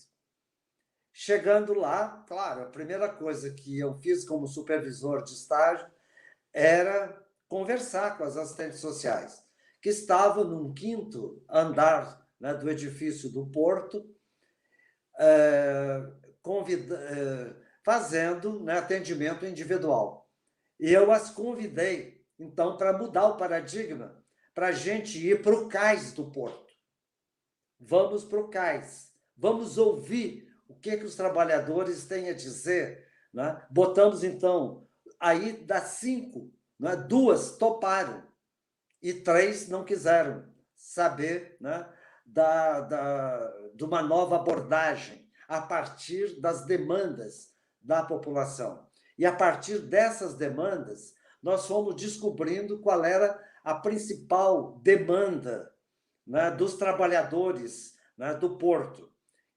Chegando lá, claro, a primeira coisa que eu fiz como supervisor de estágio era conversar com as assistentes sociais, que estavam num 5º andar, né, do edifício do Porto, fazendo, né, atendimento individual. E eu as convidei, então, para mudar o paradigma, para a gente ir para o cais do Porto. Vamos para o cais, vamos ouvir o que os trabalhadores têm a dizer, né? Botamos, então, aí das 5, né, 2 toparam e 3 não quiseram saber, né, de uma nova abordagem a partir das demandas da população. E a partir dessas demandas, nós fomos descobrindo qual era a principal demanda, né, dos trabalhadores, né, do Porto,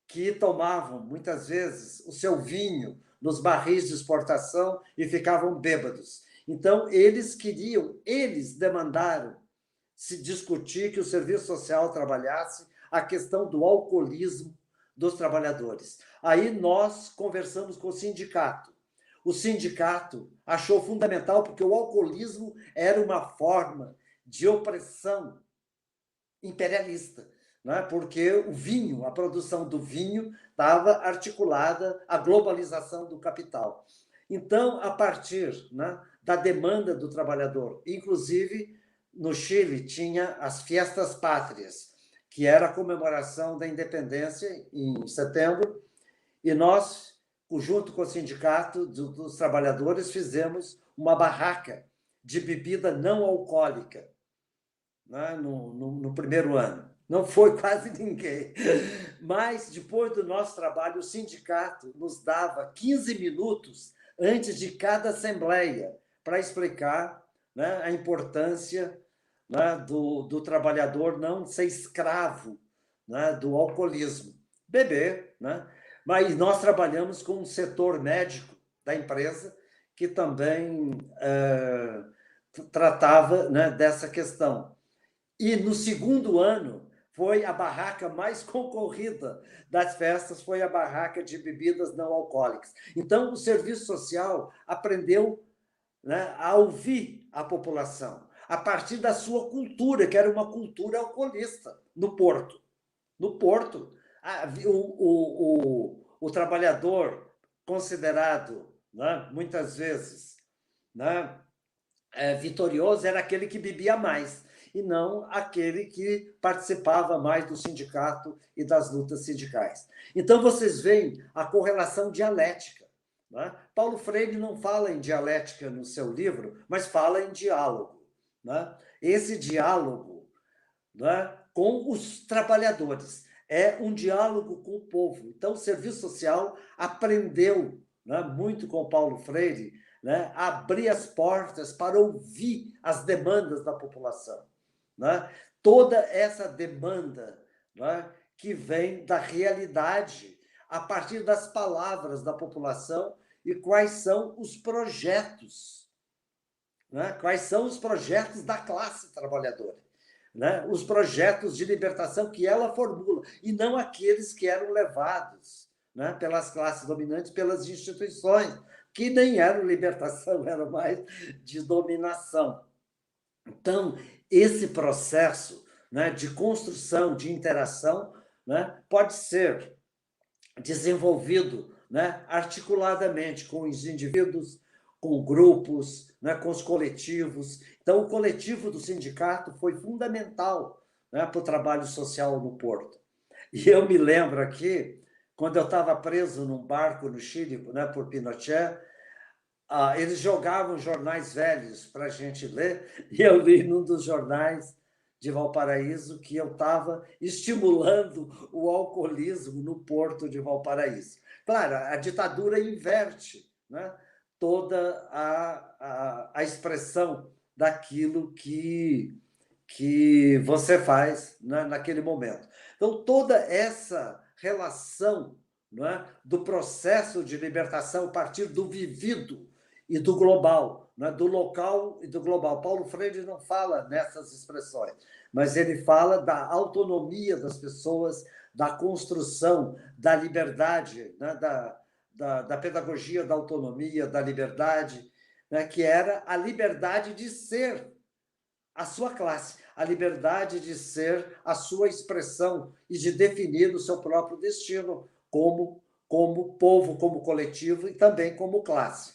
que tomavam, muitas vezes, o seu vinho nos barris de exportação e ficavam bêbados. Então, eles demandaram se discutir que o serviço social trabalhasse a questão do alcoolismo dos trabalhadores. Aí nós conversamos com o sindicato. O sindicato achou fundamental, porque o alcoolismo era uma forma de opressão imperialista, né? Porque o vinho, a produção do vinho, estava articulada à globalização do capital. Então, a partir, né, da demanda do trabalhador, inclusive no Chile tinha as Fiestas Pátrias, que era a comemoração da independência em setembro, e nós, junto com o sindicato dos trabalhadores, fizemos uma barraca de bebida não alcoólica, né, no primeiro ano. Não foi quase ninguém. Mas, depois do nosso trabalho, o sindicato nos dava 15 minutos antes de cada assembleia para explicar, né, a importância, né, do trabalhador não ser escravo, né, do alcoolismo. Beber, né? Mas nós trabalhamos com um setor médico da empresa que também tratava, né, dessa questão. E no segundo ano, foi a barraca mais concorrida das festas, foi a barraca de bebidas não alcoólicas. Então, o serviço social aprendeu, né, a ouvir a população, a partir da sua cultura, que era uma cultura alcoolista, no Porto. No Porto, o trabalhador considerado, né, muitas vezes, né, vitorioso era aquele que bebia mais, e não aquele que participava mais do sindicato e das lutas sindicais. Então, vocês veem a correlação dialética, né? Paulo Freire não fala em dialética no seu livro, mas fala em diálogo, né? Esse diálogo, né, com os trabalhadores é um diálogo com o povo. Então, o serviço social aprendeu, né, muito com Paulo Freire, né, a abrir as portas para ouvir as demandas da população, né? Toda essa demanda, né, que vem da realidade, a partir das palavras da população, e quais são os projetos, né? Quais são os projetos da classe trabalhadora, né? Os projetos de libertação que ela formula, e não aqueles que eram levados, né, pelas classes dominantes, pelas instituições, que nem eram libertação, eram mais de dominação. Então, esse processo, né, de construção, de interação, né, pode ser desenvolvido, né, articuladamente com os indivíduos, com grupos, né, com os coletivos. Então, o coletivo do sindicato foi fundamental, né, para o trabalho social no Porto. E eu me lembro aqui, quando eu estava preso num barco no Chile, né, por Pinochet, eles jogavam jornais velhos para a gente ler, e eu li num dos jornais de Valparaíso que eu estava estimulando o alcoolismo no porto de Valparaíso. Claro, a ditadura inverte, né, toda a expressão daquilo que você faz, né, naquele momento. Então, toda essa relação, não é, do processo de libertação a partir do vivido e do global, né, do local e do global. Paulo Freire não fala nessas expressões, mas ele fala da autonomia das pessoas, da construção, da liberdade, né, da pedagogia da autonomia, da liberdade, né, que era a liberdade de ser a sua classe, a liberdade de ser a sua expressão e de definir o seu próprio destino como povo, como coletivo e também como classe.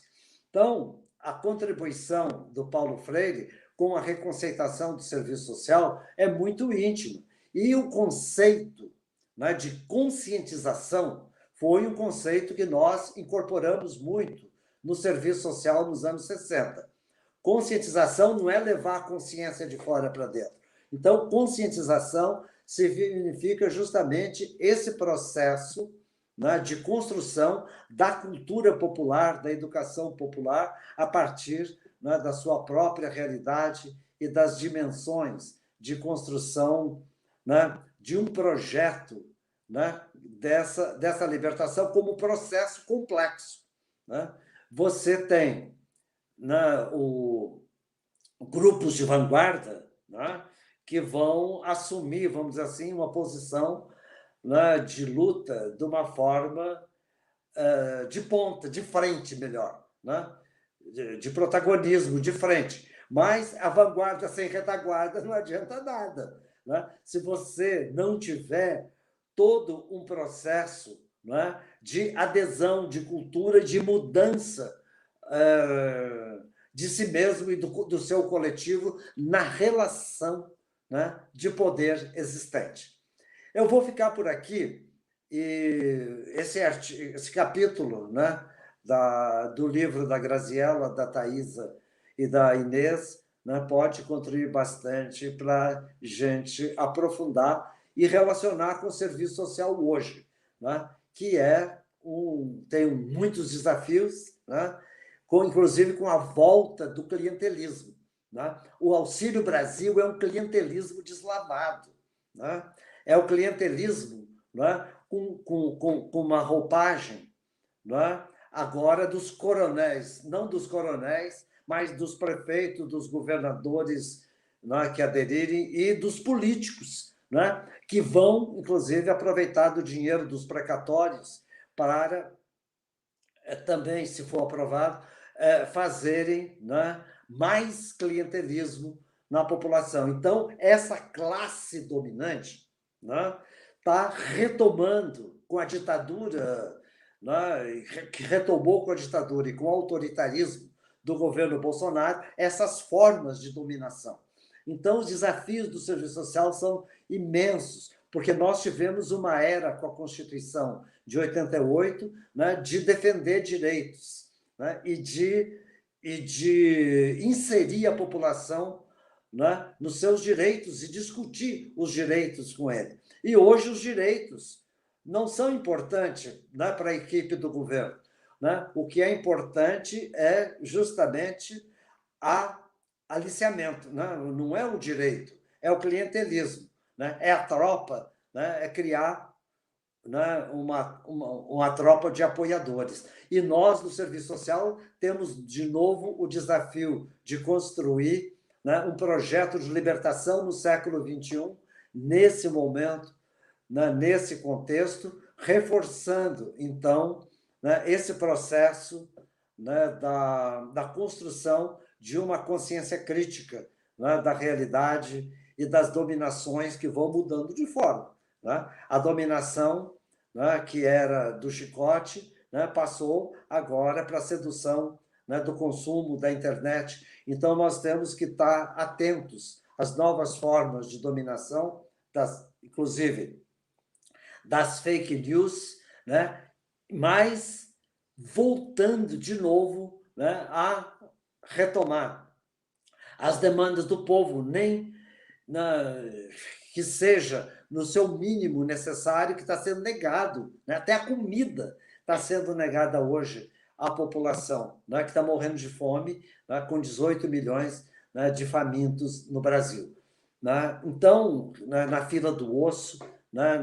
Então, a contribuição do Paulo Freire com a reconceituação do serviço social é muito íntima. E o conceito, né, de conscientização foi um conceito que nós incorporamos muito no serviço social nos anos 60. Conscientização não é levar a consciência de fora para dentro. Então, conscientização significa justamente esse processo, né, de construção da cultura popular, da educação popular, a partir, né, da sua própria realidade e das dimensões de construção, né, de um projeto, né, dessa libertação como processo complexo, né? Você tem, né, grupos de vanguarda, né, que vão assumir, vamos dizer assim, uma posição, né, de luta de uma forma de ponta, de frente, melhor, né, de protagonismo, de frente. Mas a vanguarda sem retaguarda não adianta nada, né? Se você não tiver todo um processo, né, de adesão, de cultura, de mudança de si mesmo e do seu coletivo na relação, né, de poder existente. Eu vou ficar por aqui, e esse capítulo, né, do livro da Graziella, da Thaisa e da Inês, né, pode contribuir bastante para a gente aprofundar e relacionar com o serviço social hoje, né, que tem muitos desafios, né, inclusive com a volta do clientelismo, né? O Auxílio Brasil é um clientelismo deslavado, né? É o clientelismo, né, com uma roupagem, né, agora dos coronéis, não dos coronéis, mas dos prefeitos, dos governadores, né, que aderirem, e dos políticos, né, que vão, inclusive, aproveitar do dinheiro dos precatórios para também, se for aprovado, fazerem, né, mais clientelismo na população. Então, essa classe dominante, né, está retomando com a ditadura, né, que retomou com a ditadura e com o autoritarismo do governo Bolsonaro, essas formas de dominação. Então, os desafios do serviço social são imensos, porque nós tivemos uma era com a Constituição de 88, né, de defender direitos, né, e de inserir a população, né, nos seus direitos e discutir os direitos com ele. E hoje os direitos não são importantes, né, para a equipe do governo, né? O que é importante é justamente aliciamento, né? Não é o direito, é o clientelismo, né? É a tropa, né? É criar, né, uma tropa de apoiadores. E nós, no Serviço Social, temos, de novo, o desafio de construir, né, um projeto de libertação no século XXI, nesse momento, né, nesse contexto, reforçando, então, né, esse processo, né, da construção de uma consciência crítica, né, da realidade e das dominações que vão mudando de forma, né? A dominação, né, que era do chicote, né, passou agora para a sedução né, do consumo da internet. Então, nós temos que estar atentos às novas formas de dominação, inclusive das fake news, né, mas voltando de novo, né, a retomar as demandas do povo, nem que seja no seu mínimo necessário, que está sendo negado, né? Até a comida está sendo negada hoje à população, né? Que está morrendo de fome, né? Com 18 milhões, né, de famintos no Brasil. Né? Então, na fila do osso, né,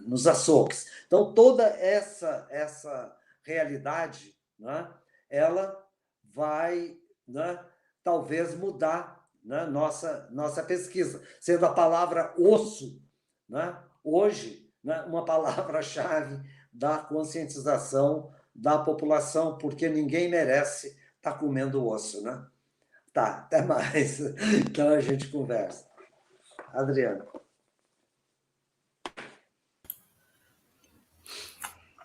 nos açougues. Então, toda essa realidade, né, ela vai, né, talvez mudar, né, nossa pesquisa, sendo a palavra osso, né, hoje, né, uma palavra-chave da conscientização da população, porque ninguém merece estar comendo osso, né? Tá, até mais. Então a gente conversa. Adriana.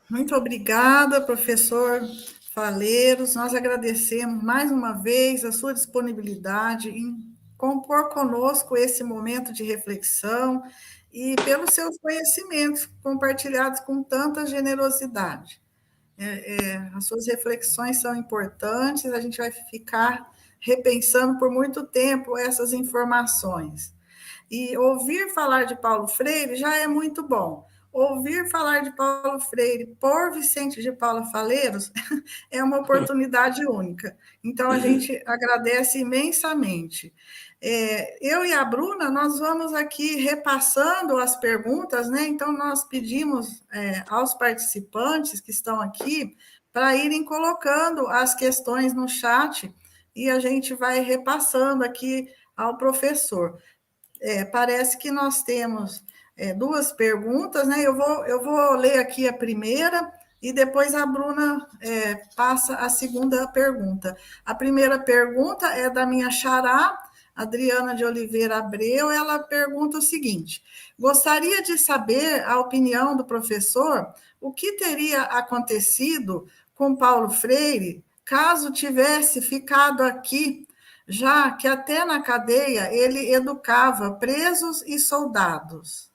Muito obrigada, professor Faleiros. Nós agradecemos mais uma vez a sua disponibilidade em compor conosco esse momento de reflexão e pelos seus conhecimentos compartilhados com tanta generosidade. As suas reflexões são importantes, a gente vai ficar repensando por muito tempo essas informações. E ouvir falar de Paulo Freire já é muito bom. Ouvir falar de Paulo Freire por Vicente de Paula Faleiros é uma oportunidade única. Então, a gente agradece imensamente. Eu e a Bruna, nós vamos aqui repassando as perguntas, né? Então, nós pedimos aos participantes que estão aqui para irem colocando as questões no chat e a gente vai repassando aqui ao professor. Parece que nós temos duas perguntas, né? Eu vou ler aqui a primeira e depois a Bruna passa a segunda pergunta. A primeira pergunta é da minha xará, Adriana de Oliveira Abreu. Ela pergunta o seguinte: gostaria de saber a opinião do professor, o que teria acontecido com Paulo Freire caso tivesse ficado aqui, já que até na cadeia ele educava presos e soldados.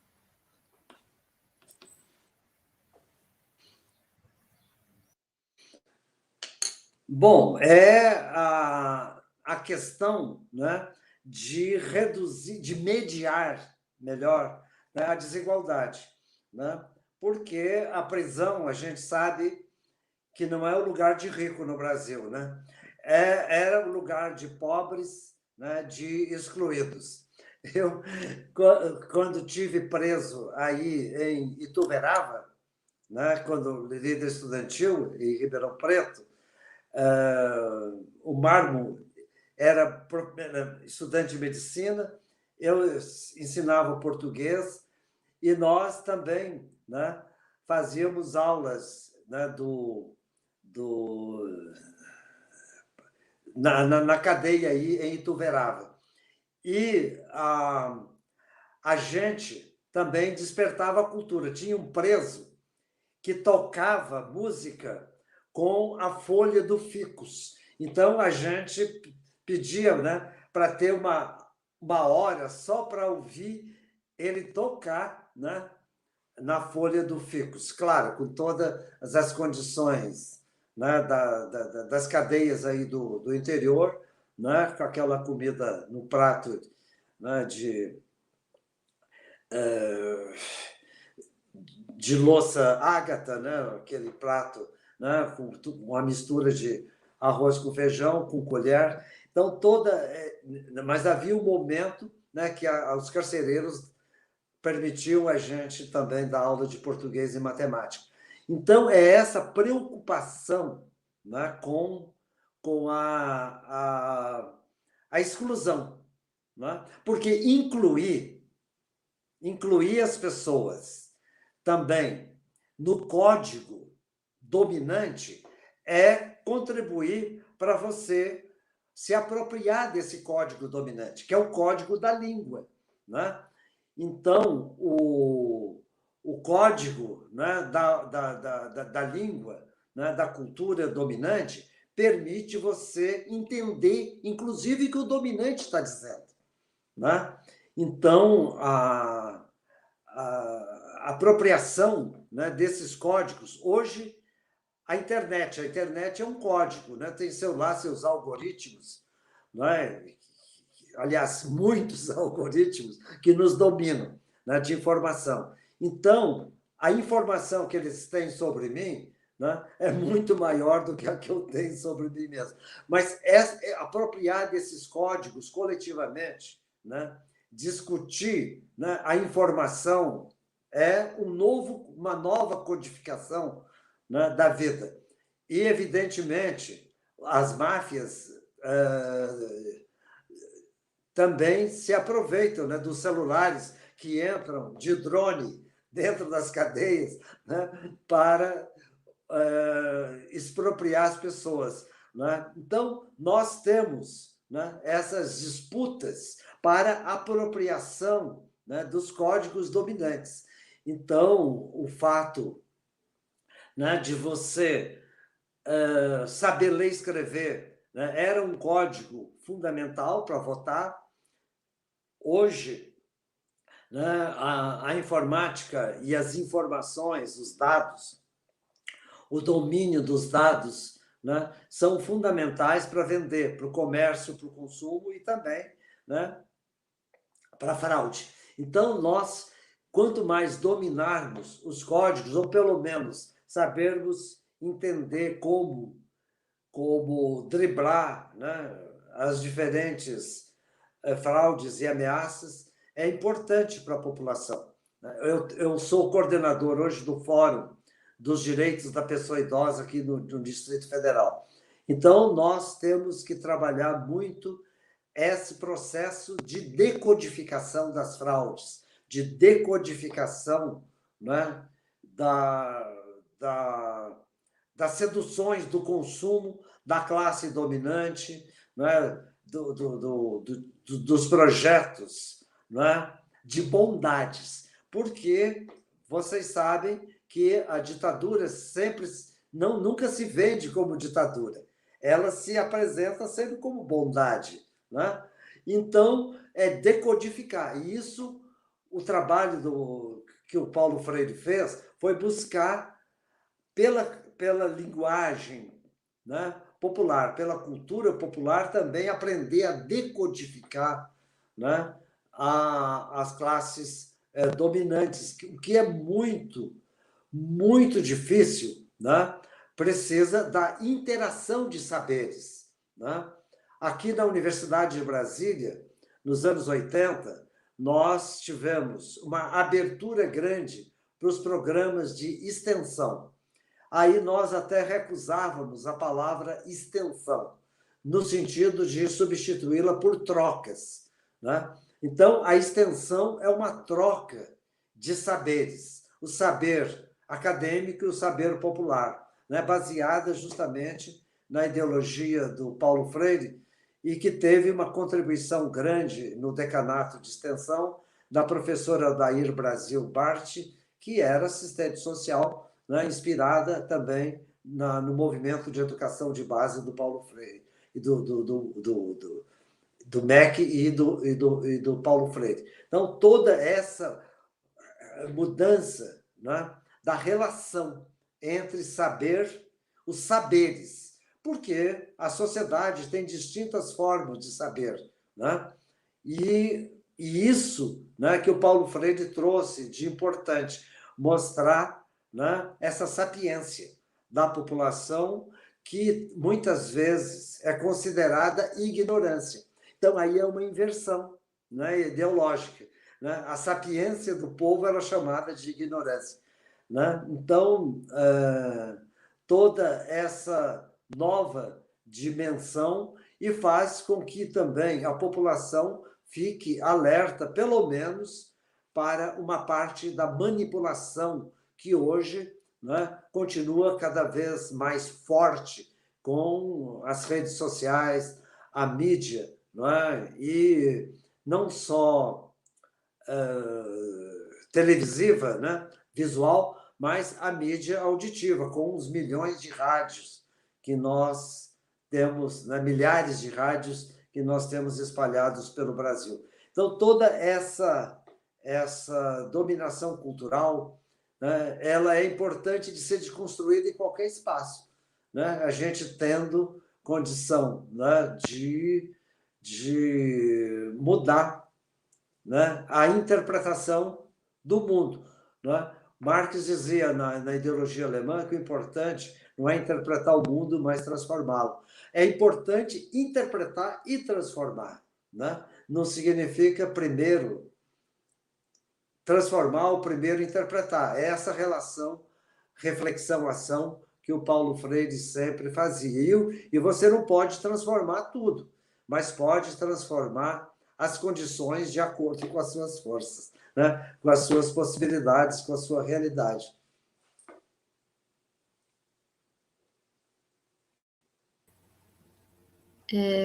Bom, é a questão, né, de reduzir, de mediar melhor, né, a desigualdade, né? Porque a prisão, a gente sabe que não é o lugar de rico no Brasil, né? Era o lugar de pobres, né, de excluídos. Eu, quando tive preso aí em Ituverava, né, quando líder estudantil em Ribeirão Preto, o Marmo era estudante de medicina, eu ensinava português e nós também, né, fazíamos aulas, né, na cadeia aí em Ituverava. E a gente também despertava a cultura. Tinha um preso que tocava música com a folha do ficus. Então, a gente pedia, né, para ter uma hora só para ouvir ele tocar, né, na folha do ficus. Claro, com todas as condições, né, das cadeias aí do interior, né, com aquela comida no prato, né, de louça ágata, né, aquele prato, né, com uma mistura de arroz com feijão, com colher. Então, mas havia um momento, né, que os carcereiros permitiam a gente também dar aula de português e matemática. Então, é essa preocupação, né, com a exclusão, né? Porque incluir as pessoas também no código dominante é contribuir para você se apropriar desse código dominante, que é o código da língua, né? Então, o código, né, da língua, né, da cultura dominante, permite você entender, inclusive, o que o dominante está dizendo, né? Então, a apropriação, né, desses códigos, hoje, a internet é um código, né? Tem seus algoritmos, né? Aliás, muitos algoritmos que nos dominam, né, de informação. Então, a informação que eles têm sobre mim, né, é muito maior do que a que eu tenho sobre mim mesmo. Mas apropriar desses códigos coletivamente, né, discutir, né, a informação é uma nova codificação, né, da vida. E, evidentemente, as máfias também se aproveitam, né, dos celulares que entram de drone dentro das cadeias, né, para expropriar as pessoas, né? Então, nós temos, né, essas disputas para apropriação, né, dos códigos dominantes. Então, o fato, né, de você saber ler e escrever, né, era um código fundamental para votar. Hoje, né, a informática e as informações, os dados, o domínio dos dados, né, são fundamentais para vender, para o comércio, para o consumo e também, né, para a fraude. Então, nós, quanto mais dominarmos os códigos, ou pelo menos sabermos entender como driblar, né, as diferentes fraudes e ameaças, é importante para a população. Eu sou coordenador hoje do Fórum dos Direitos da Pessoa Idosa aqui no Distrito Federal. Então, nós temos que trabalhar muito esse processo de decodificação das fraudes, de decodificação, né, das seduções do consumo da classe dominante, né, dos projetos, né, de bondades, porque vocês sabem que a ditadura nunca se vende como ditadura, ela se apresenta sempre como bondade, né? Então, é decodificar. E isso, o trabalho que o Paulo Freire fez foi buscar, pela linguagem, né, popular, pela cultura popular, também aprender a decodificar, né, as classes dominantes, o que é muito, muito difícil, né? Precisa da interação de saberes, né? Aqui na Universidade de Brasília, nos anos 80, nós tivemos uma abertura grande para os programas de extensão. Aí nós até recusávamos a palavra extensão, no sentido de substituí-la por trocas, né? Então, a extensão é uma troca de saberes, o saber acadêmico e o saber popular, né? Baseada justamente na ideologia do Paulo Freire, e que teve uma contribuição grande no decanato de extensão da professora Adair Brasil Bart, que era assistente social, né, inspirada também no movimento de educação de base do Paulo Freire, e do MEC e do Paulo Freire. Então, toda essa mudança, né, da relação entre os saberes, porque a sociedade tem distintas formas de saber, né? E isso, né, que o Paulo Freire trouxe de importante, mostrar, né, essa sapiência da população, que muitas vezes é considerada ignorância. Então, aí é uma inversão, né, ideológica, né? A sapiência do povo era chamada de ignorância, né? Então, toda essa nova dimensão, e faz com que também a população fique alerta, pelo menos, para uma parte da manipulação que hoje, né, continua cada vez mais forte com as redes sociais, a mídia, não é? E não só televisiva, né, visual, mas a mídia auditiva, com os milhões de rádios que nós temos, né, milhares de rádios que nós temos espalhados pelo Brasil. Então, toda essa dominação cultural, né, ela é importante de ser desconstruída em qualquer espaço, né? A gente tendo condição, né, de mudar, né, a interpretação do mundo, né? Marx dizia na ideologia alemã que o importante não é interpretar o mundo, mas transformá-lo. É importante interpretar e transformar, né? Não significa primeiro transformar ou primeiro interpretar. É essa relação, reflexão-ação, que o Paulo Freire sempre fazia. E você não pode transformar tudo, mas pode transformar as condições de acordo com as suas forças, né? Com as suas possibilidades, com a sua realidade.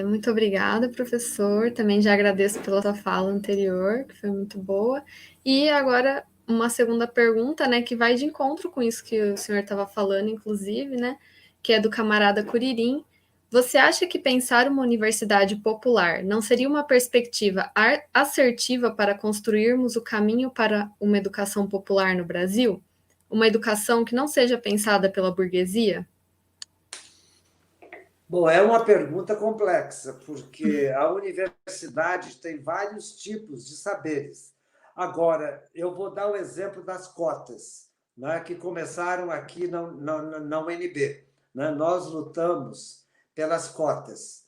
Muito obrigada, professor. Também já agradeço pela sua fala anterior, que foi muito boa. E agora, uma segunda pergunta, né, que vai de encontro com isso que o senhor estava falando, inclusive, né, que é do camarada Curirim. Você acha que pensar uma universidade popular não seria uma perspectiva assertiva para construirmos o caminho para uma educação popular no Brasil? Uma educação que não seja pensada pela burguesia? Bom, é uma pergunta complexa, porque a universidade tem vários tipos de saberes. Agora, eu vou dar o exemplo das cotas, né, que começaram aqui na UNB. Né? Nós lutamos pelas cotas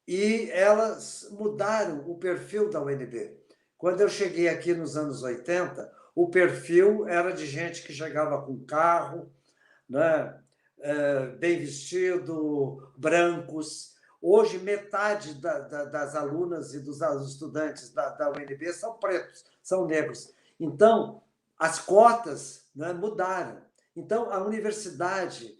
e elas mudaram o perfil da UNB. Quando eu cheguei aqui nos anos 80, o perfil era de gente que chegava com carro, né? Bem vestido, brancos. Hoje, metade das alunas e dos estudantes da UNB são pretos, são negros. Então, as cotas, né, mudaram. Então, a universidade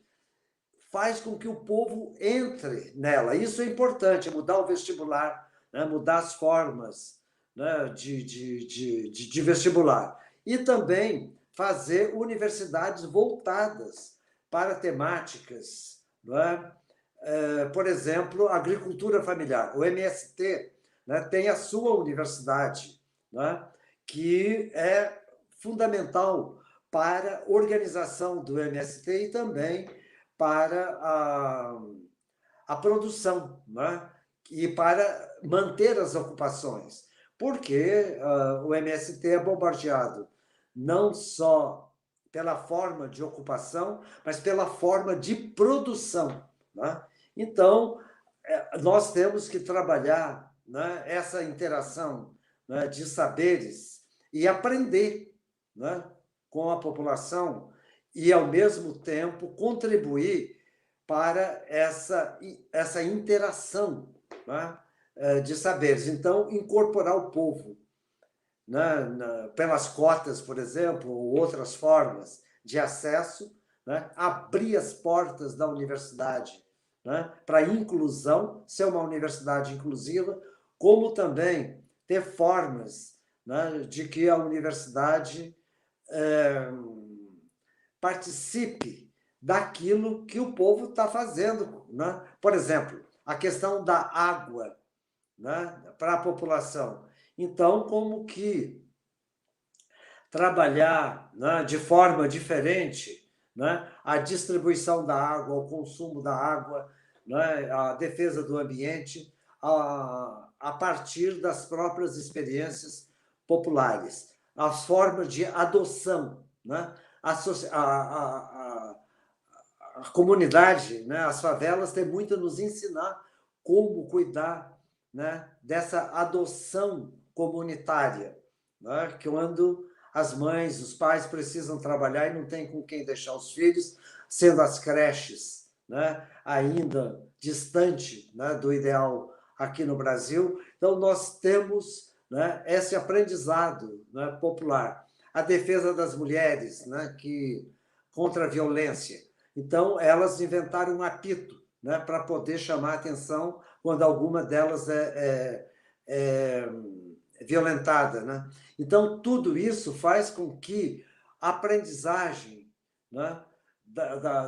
faz com que o povo entre nela. Isso é importante, mudar o vestibular, né, mudar as formas, né, de vestibular. E também fazer universidades voltadas para temáticas, não é? Por exemplo, agricultura familiar. O MST, né, tem a sua universidade, né, que é fundamental para a organização do MST e também para a produção, né, e para manter as ocupações, porque o MST é bombardeado não só pela forma de ocupação, mas pela forma de produção, né? Então, nós temos que trabalhar, né, essa interação, né, de saberes e aprender, né, com a população e, ao mesmo tempo, contribuir para essa interação, né, de saberes. Então, incorporar o povo, né, pelas cotas, por exemplo, ou outras formas de acesso, né, abrir as portas da universidade, né, para a inclusão, ser uma universidade inclusiva, como também ter formas, né, de que a universidade participe daquilo que o povo está fazendo, né? Por exemplo, a questão da água, né, para a população. Então, como que trabalhar, né, de forma diferente, né, a distribuição da água, o consumo da água, né, a defesa do ambiente, a partir das próprias experiências populares, as formas de adoção, né, a comunidade, né, as favelas têm muito a nos ensinar como cuidar, né, dessa adoção comunitária, né, que quando as mães, os pais precisam trabalhar e não tem com quem deixar os filhos, sendo as creches, né, ainda distante, né, do ideal aqui no Brasil. Então, nós temos, né, esse aprendizado, né, popular. A defesa das mulheres, né, contra a violência. Então, elas inventaram um apito, né, para poder chamar a atenção quando alguma delas é violentada, né? Então, tudo isso faz com que a aprendizagem, né,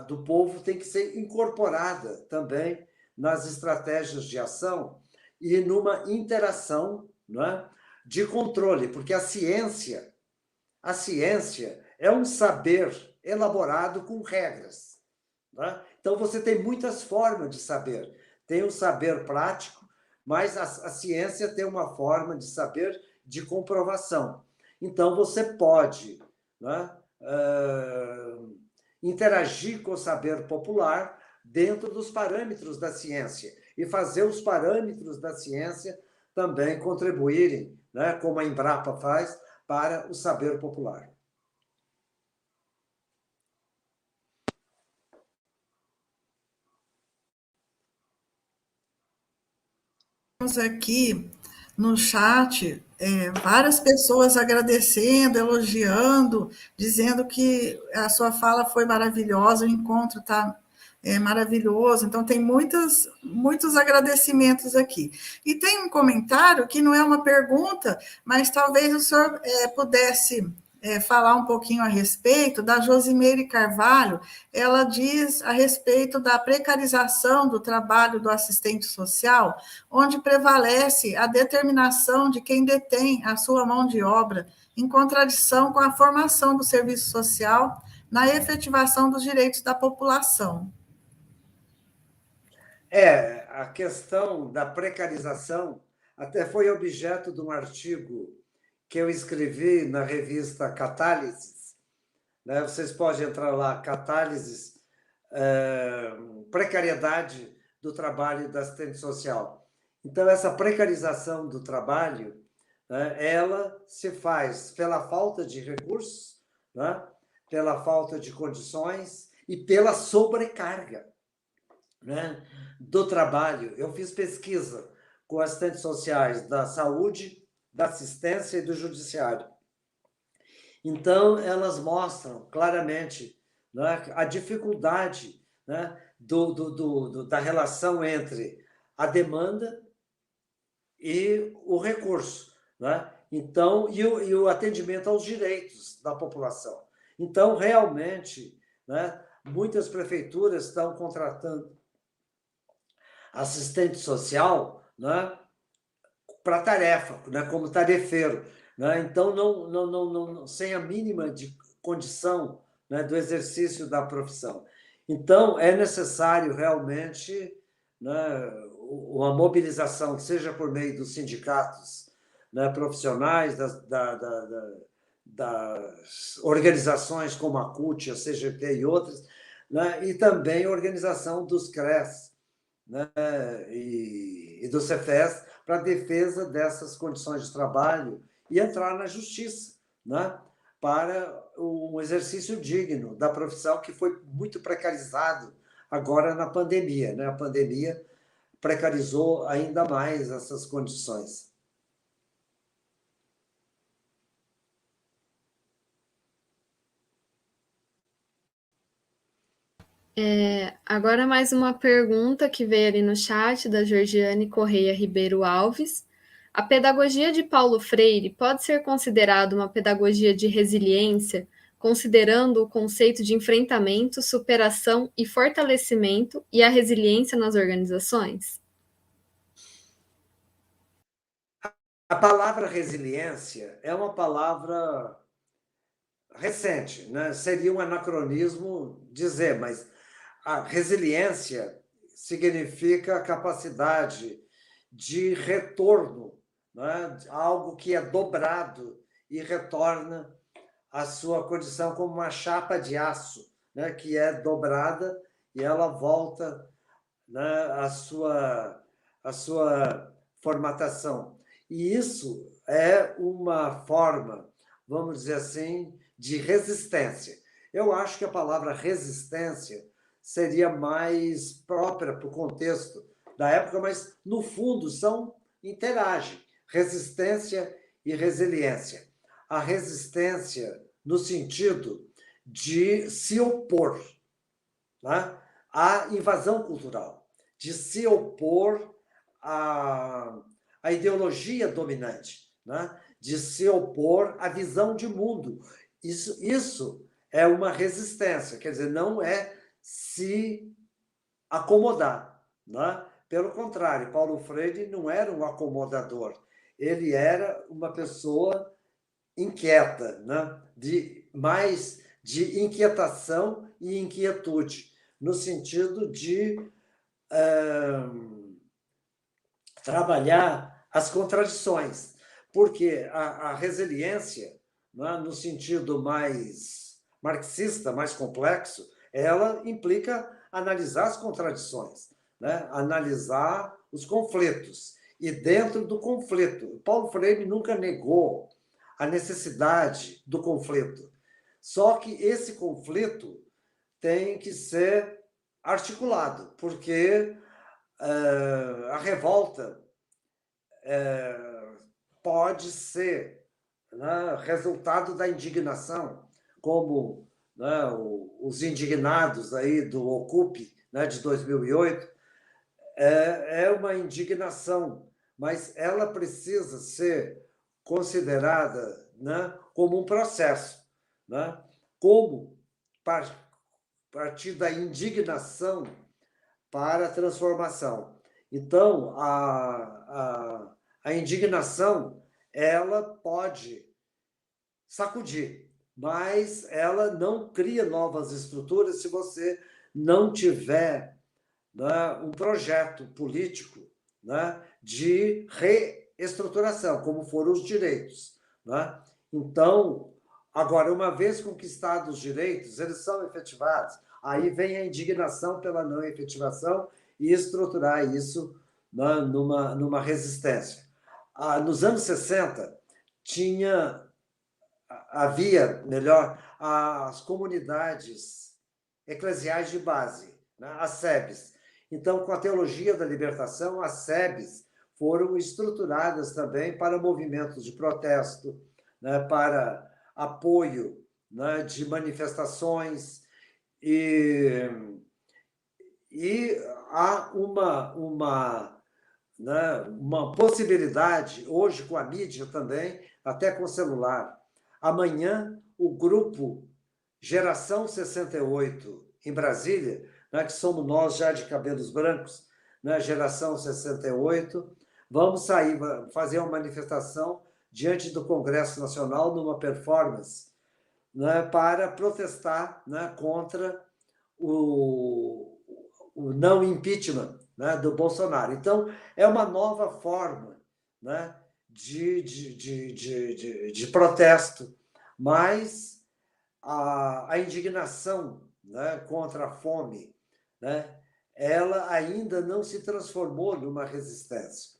do povo tem que ser incorporada também nas estratégias de ação e numa interação, não é, de controle, porque a ciência é um saber elaborado com regras. Né? Então, você tem muitas formas de saber. Tem o saber prático, mas a ciência tem uma forma de saber de comprovação. Então, você pode, né, interagir com o saber popular dentro dos parâmetros da ciência e fazer os parâmetros da ciência também contribuírem, né, como a Embrapa faz, para o saber popular. Temos aqui no chat várias pessoas agradecendo, elogiando, dizendo que a sua fala foi maravilhosa, o encontro está maravilhoso. Então, tem muitos agradecimentos aqui. E tem um comentário que não é uma pergunta, mas talvez o senhor pudesse falar um pouquinho a respeito da Josimeire Carvalho. Ela diz a respeito da precarização do trabalho do assistente social, onde prevalece a determinação de quem detém a sua mão de obra, em contradição com a formação do serviço social na efetivação dos direitos da população. A questão da precarização até foi objeto de um artigo que eu escrevi na revista Catálises, né? Vocês podem entrar lá, Catálises, precariedade do trabalho da assistente social. Então, essa precarização do trabalho, né, ela se faz pela falta de recursos, né, pela falta de condições e pela sobrecarga, né, do trabalho. Eu fiz pesquisa com assistentes sociais da saúde, da assistência e do judiciário. Então, elas mostram claramente, né, a dificuldade, né, da relação entre a demanda e o recurso, né? Então, e o atendimento aos direitos da população. Então, realmente, né, muitas prefeituras estão contratando assistente social, né, para tarefa, né, como tarefeiro, né? Então, não, sem a mínima de condição, né, do exercício da profissão. Então, é necessário realmente, né, uma mobilização, seja por meio dos sindicatos, né, profissionais, das organizações como a CUT, a CGT e outras, né, e também a organização dos CRES, né, e do Cefes, para a defesa dessas condições de trabalho e entrar na justiça, né, para um exercício digno da profissão que foi muito precarizado agora na pandemia, né? A pandemia precarizou ainda mais essas condições. Agora mais uma pergunta que veio ali no chat da Georgiane Correia Ribeiro Alves. A pedagogia de Paulo Freire pode ser considerada uma pedagogia de resiliência, considerando o conceito de enfrentamento, superação e fortalecimento e a resiliência nas organizações? A palavra resiliência é uma palavra recente, né? Seria um anacronismo dizer, mas a resiliência significa a capacidade de retorno, né? Algo que é dobrado e retorna à sua condição como uma chapa de aço, né? Que é dobrada e ela volta, né, à sua formatação. E isso é uma forma, vamos dizer assim, de resistência. Eu acho que a palavra resistência seria mais própria para o contexto da época, mas, no fundo, interagem, resistência e resiliência. A resistência no sentido de se opor, né, à invasão cultural, de se opor à ideologia dominante, né, de se opor à visão de mundo. Isso é uma resistência, quer dizer, não é se acomodar, né? Pelo contrário, Paulo Freire não era um acomodador, ele era uma pessoa inquieta, né? Mais de inquietação e inquietude, no sentido de trabalhar as contradições, porque a resiliência, né, no sentido mais marxista, mais complexo, ela implica analisar as contradições, né? Analisar os conflitos. E dentro do conflito, Paulo Freire nunca negou a necessidade do conflito. Só que esse conflito tem que ser articulado, porque a revolta pode ser, né, resultado da indignação, como, né, os indignados aí do Ocupe, né, de 2008, é uma indignação, mas ela precisa ser considerada, né, como um processo, né, como partir da indignação para a transformação. Então, a indignação, ela pode sacudir, mas ela não cria novas estruturas se você não tiver, né, um projeto político, né, de reestruturação, como foram os direitos. Né? Então, agora, uma vez conquistados os direitos, eles são efetivados, aí vem a indignação pela não efetivação e estruturar isso, né, numa resistência. Nos anos 60, havia, melhor, as comunidades eclesiais de base, né, as SEBs. Então, com a teologia da libertação, as SEBs foram estruturadas também para movimentos de protesto, né, para apoio, né, de manifestações, e há né, uma possibilidade, hoje com a mídia também, até com o celular. Amanhã, o grupo Geração 68, em Brasília, né, que somos nós já de cabelos brancos, né, Geração 68, vamos sair, fazer uma manifestação diante do Congresso Nacional, numa performance, né, para protestar, né, contra o não impeachment, né, do Bolsonaro. Então, é uma nova forma, né, de protesto, mas a indignação, né, contra a fome, né, ela ainda não se transformou numa resistência,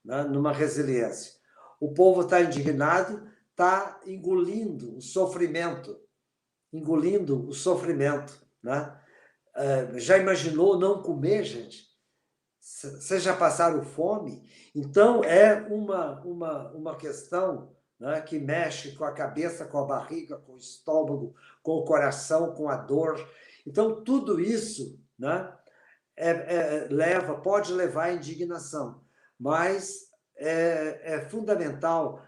né, numa resiliência. O povo está indignado, está engolindo o sofrimento, né? Já imaginou não comer, gente? Vocês já passaram fome? Então, é uma questão, né, que mexe com a cabeça, com a barriga, com o estômago, com o coração, com a dor. Então, tudo isso, né, pode levar à indignação, mas é fundamental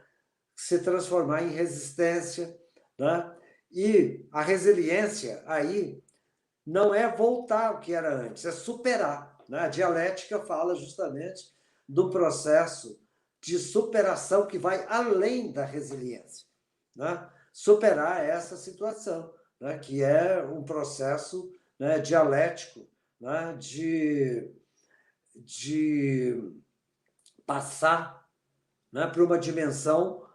se transformar em resistência, né? E a resiliência aí não é voltar ao que era antes, é superar. Né? A dialética fala justamente do processo de superação que vai além da resiliência. Né? Superar essa situação, né? Que é um processo, né, dialético, né, de passar, né, para uma dimensão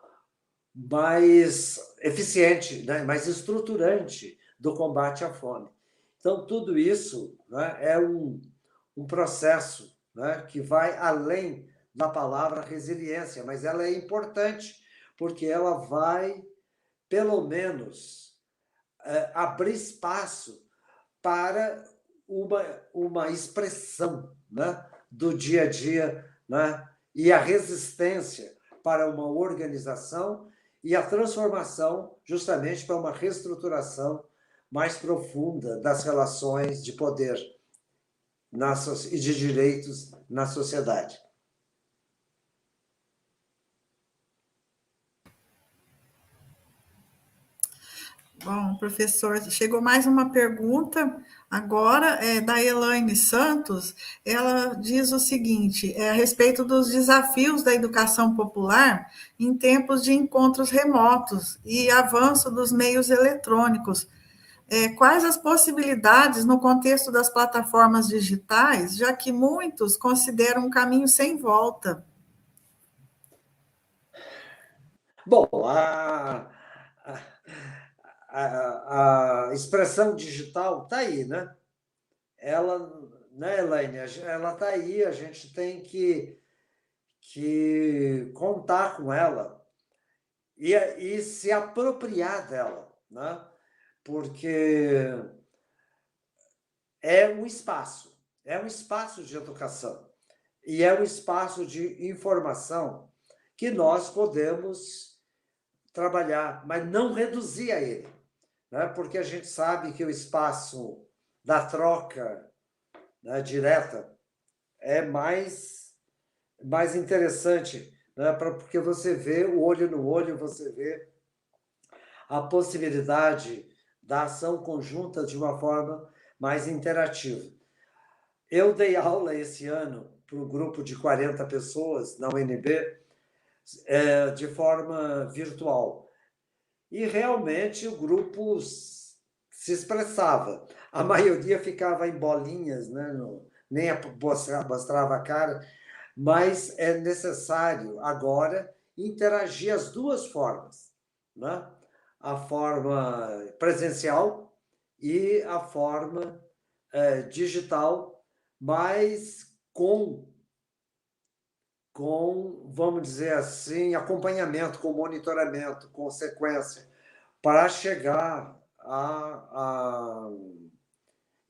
mais eficiente, né, mais estruturante do combate à fome. Então, tudo isso, né, é um processo, né, que vai além da palavra resiliência, mas ela é importante, porque ela vai, pelo menos, abrir espaço para uma expressão, né, do dia a dia, né, e a resistência para uma organização e a transformação justamente para uma reestruturação mais profunda das relações de poder e de direitos na sociedade. Bom, professor, chegou mais uma pergunta agora, da Elaine Santos. Ela diz o seguinte, a respeito dos desafios da educação popular em tempos de encontros remotos e avanço dos meios eletrônicos. Quais as possibilidades no contexto das plataformas digitais, já que muitos consideram um caminho sem volta? Bom, a expressão digital está aí, né? Ela, né, Elaine, ela está aí, a gente tem que contar com ela e se apropriar dela, né? Porque é um espaço de educação e é um espaço de informação que nós podemos trabalhar, mas não reduzir a ele, né? Porque a gente sabe que o espaço da troca, né, direta é mais interessante, né? Porque você vê o olho no olho, você vê a possibilidade da ação conjunta de uma forma mais interativa. Eu dei aula esse ano para um grupo de 40 pessoas na UNB, de forma virtual. E realmente o grupo se expressava. A maioria ficava em bolinhas, né? Nem mostrava a cara, mas é necessário agora interagir as duas formas, né? A forma presencial e a forma digital, mas vamos dizer assim, acompanhamento, com monitoramento, com sequência, para chegar a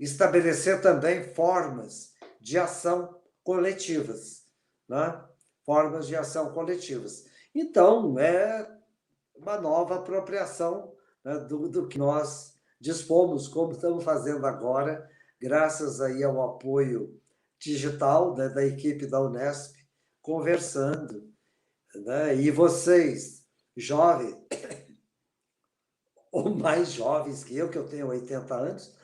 estabelecer também formas de ação coletivas, né? Formas de ação coletivas. Então, é uma nova apropriação, né, do que nós dispomos, como estamos fazendo agora, graças aí ao apoio digital, né, da equipe da Unesp, conversando, né? E vocês, jovens, ou mais jovens que eu tenho 80 anos,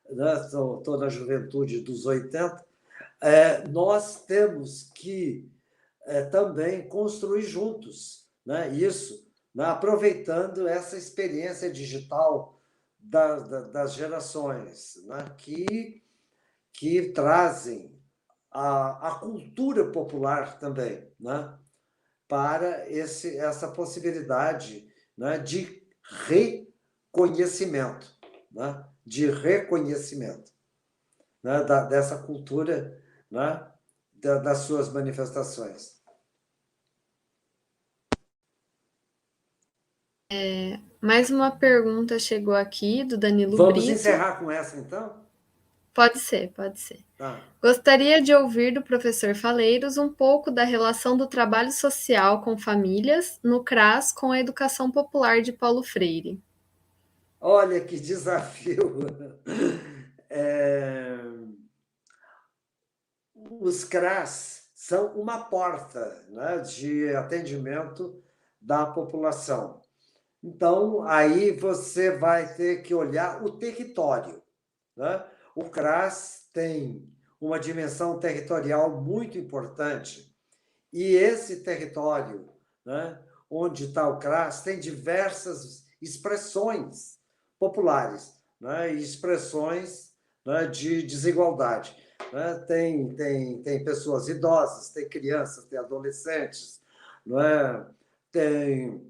né? Estou na juventude dos 80, nós temos que também construir juntos, né? Isso, né? Aproveitando essa experiência digital das gerações, né? Que trazem a cultura popular também, né? Para essa possibilidade, né? De reconhecimento, né? De reconhecimento, né? Dessa cultura, né? Das suas manifestações. Mais uma pergunta chegou aqui do Danilo Vamos Brito. encerrar com essa, então? Pode ser, pode ser. Tá. Gostaria de ouvir do professor Faleiros um pouco da relação do trabalho social com famílias no CRAS com a educação popular de Paulo Freire. Olha que desafio! Os CRAS são uma porta, né, de atendimento da população. Então, aí você vai ter que olhar o território, né? O CRAS tem uma dimensão territorial muito importante e esse território, né, onde está o CRAS, tem diversas expressões populares, né, e expressões, né, de desigualdade, né? Tem pessoas idosas, tem crianças, tem adolescentes, né? Tem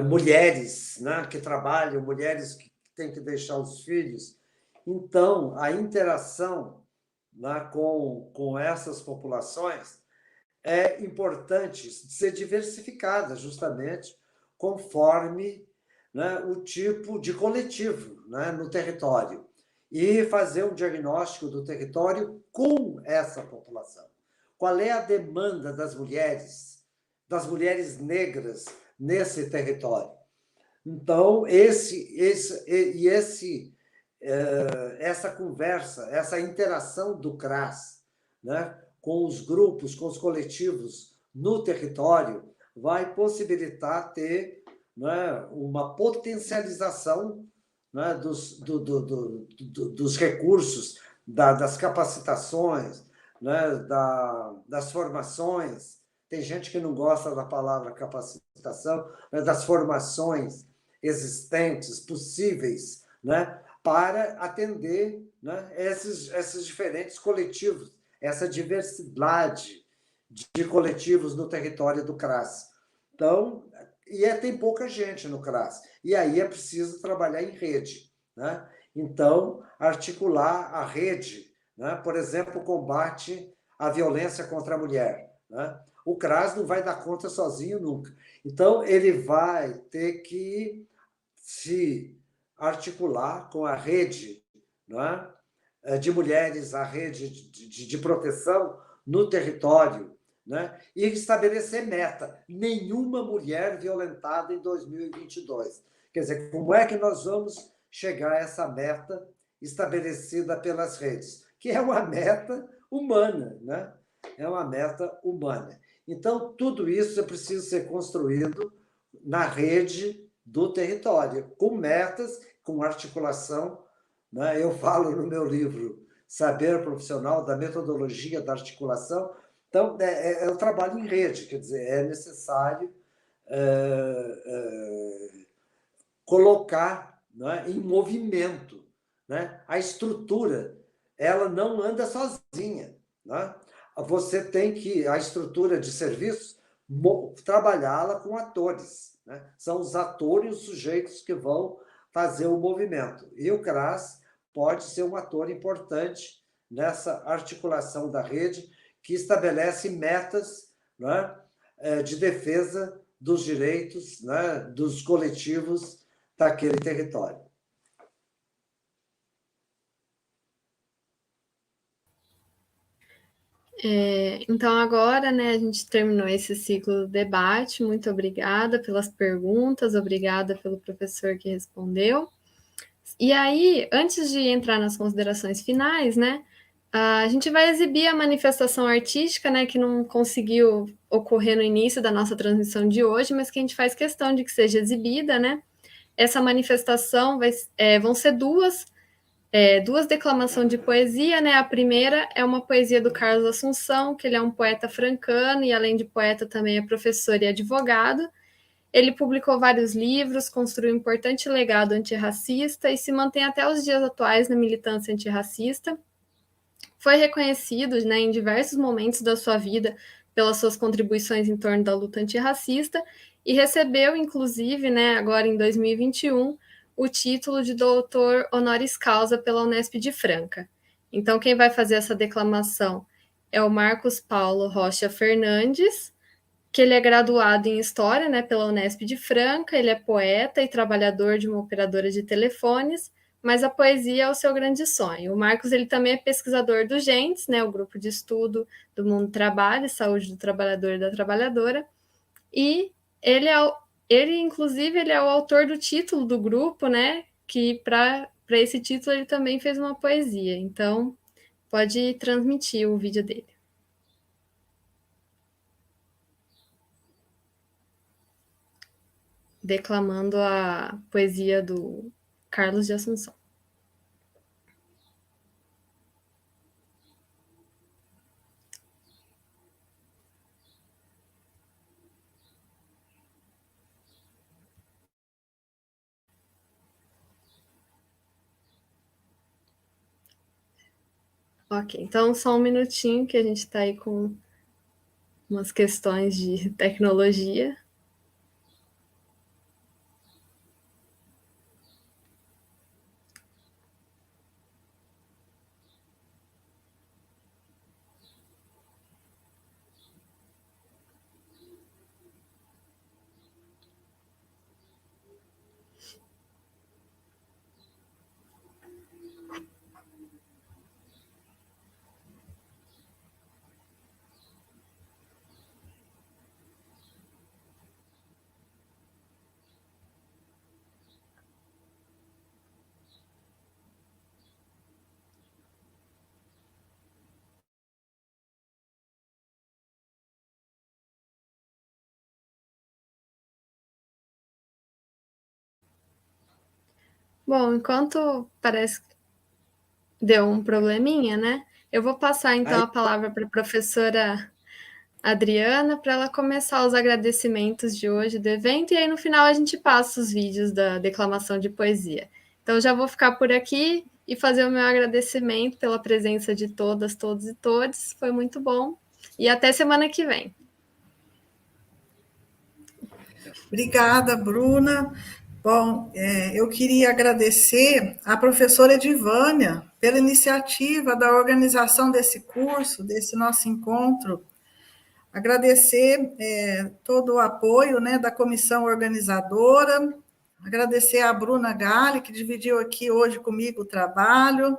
mulheres, né, que trabalham, mulheres que têm que deixar os filhos. Então, a interação, né, com essas populações é importante ser diversificada, justamente conforme, né, o tipo de coletivo, né, no território, e fazer um diagnóstico do território com essa população. Qual é a demanda das mulheres negras nesse território? Então, essa conversa, essa interação do CRAS, né, com os grupos, com os coletivos no território, vai possibilitar ter né, uma potencialização, né, dos recursos, das capacitações, né, das formações. Tem gente que não gosta da palavra capacitação, né, das formações existentes, possíveis, né, para atender, né, esses diferentes coletivos, essa diversidade de coletivos no território do CRAS. Então, tem pouca gente no CRAS. E aí é preciso trabalhar em rede, né? Então, articular a rede, né? Por exemplo, o combate à violência contra a mulher, né? O CRAS não vai dar conta sozinho nunca. Então, ele vai ter que se articular com a rede, né, de mulheres, a rede de proteção no território, né, e estabelecer meta. Nenhuma mulher violentada em 2022. Quer dizer, como é que nós vamos chegar a essa meta estabelecida pelas redes? Que é uma meta humana, né? É uma meta humana. Então, tudo isso é preciso ser construído na rede do território, com metas, com articulação, né? Eu falo no meu livro Saber Profissional da metodologia da articulação. Então, o trabalho em rede, quer dizer, é necessário colocar, né, em movimento, né? A estrutura, ela não anda sozinha, né? Você tem que, a estrutura de serviço, trabalhá-la com atores, né? São os atores, os sujeitos que vão fazer o movimento. E o CRAS pode ser um ator importante nessa articulação da rede, que estabelece metas, né, de defesa dos direitos, né, dos coletivos daquele território. Então, agora, né, a gente terminou esse ciclo do debate. Muito obrigada pelas perguntas, obrigada pelo professor que respondeu. E aí, antes de entrar nas considerações finais, né, a gente vai exibir a manifestação artística, né, que não conseguiu ocorrer no início da nossa transmissão de hoje, mas que a gente faz questão de que seja exibida, né? Essa manifestação vão ser duas declamações de poesia, né? A primeira é uma poesia do Carlos Assunção, que ele é um poeta francano e, além de poeta, também é professor e advogado. Ele publicou vários livros, construiu um importante legado antirracista e se mantém até os dias atuais na militância antirracista. Foi reconhecido, né, em diversos momentos da sua vida pelas suas contribuições em torno da luta antirracista e recebeu, inclusive, né, agora em 2021, o título de doutor honoris causa pela Unesp de Franca. Então, quem vai fazer essa declamação é o Marcos Paulo Rocha Fernandes, que ele é graduado em História, né, pela Unesp de Franca, ele é poeta e trabalhador de uma operadora de telefones, mas a poesia é o seu grande sonho. O Marcos, ele também é pesquisador do GENTS, né, o grupo de estudo do mundo do trabalho, saúde do trabalhador e da trabalhadora, e inclusive, ele é o autor do título do grupo, né, que para esse título ele também fez uma poesia, então pode transmitir o vídeo dele. Declamando a poesia do Carlos de Assunção. Ok, então só um minutinho que a gente está aí com umas questões de tecnologia. Bom, enquanto parece que deu um probleminha, né? Eu vou passar então Aí, a palavra para a professora Adriana para ela começar os agradecimentos de hoje do evento e aí no final a gente passa os vídeos da declamação de poesia. Então já vou ficar por aqui e fazer o meu agradecimento pela presença de todas, todos e todes. Foi muito bom. E até semana que vem. Obrigada, Bruna. Bom, eu queria agradecer à professora Edivânia pela iniciativa da organização desse curso, desse nosso encontro. Agradecer todo o apoio, né, da comissão organizadora, agradecer à Bruna Galli, que dividiu aqui hoje comigo o trabalho,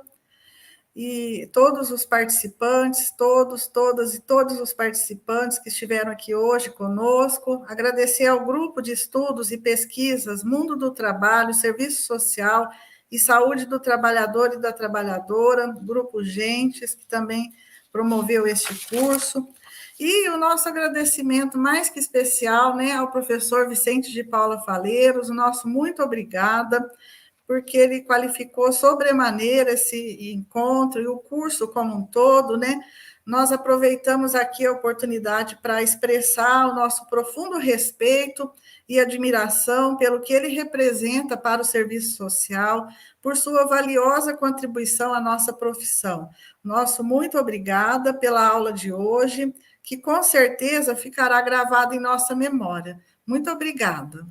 e todos os participantes, todas e todos os participantes que estiveram aqui hoje conosco, agradecer ao grupo de estudos e pesquisas Mundo do Trabalho, Serviço Social e Saúde do Trabalhador e da Trabalhadora, Grupo Gentes, que também promoveu este curso, e o nosso agradecimento mais que especial, né, ao professor Vicente de Paula Faleiros, o nosso muito obrigada, porque ele qualificou sobremaneira esse encontro e o curso como um todo, né? Nós aproveitamos aqui a oportunidade para expressar o nosso profundo respeito e admiração pelo que ele representa para o serviço social, por sua valiosa contribuição à nossa profissão. Nosso muito obrigada pela aula de hoje, que com certeza ficará gravada em nossa memória. Muito obrigada.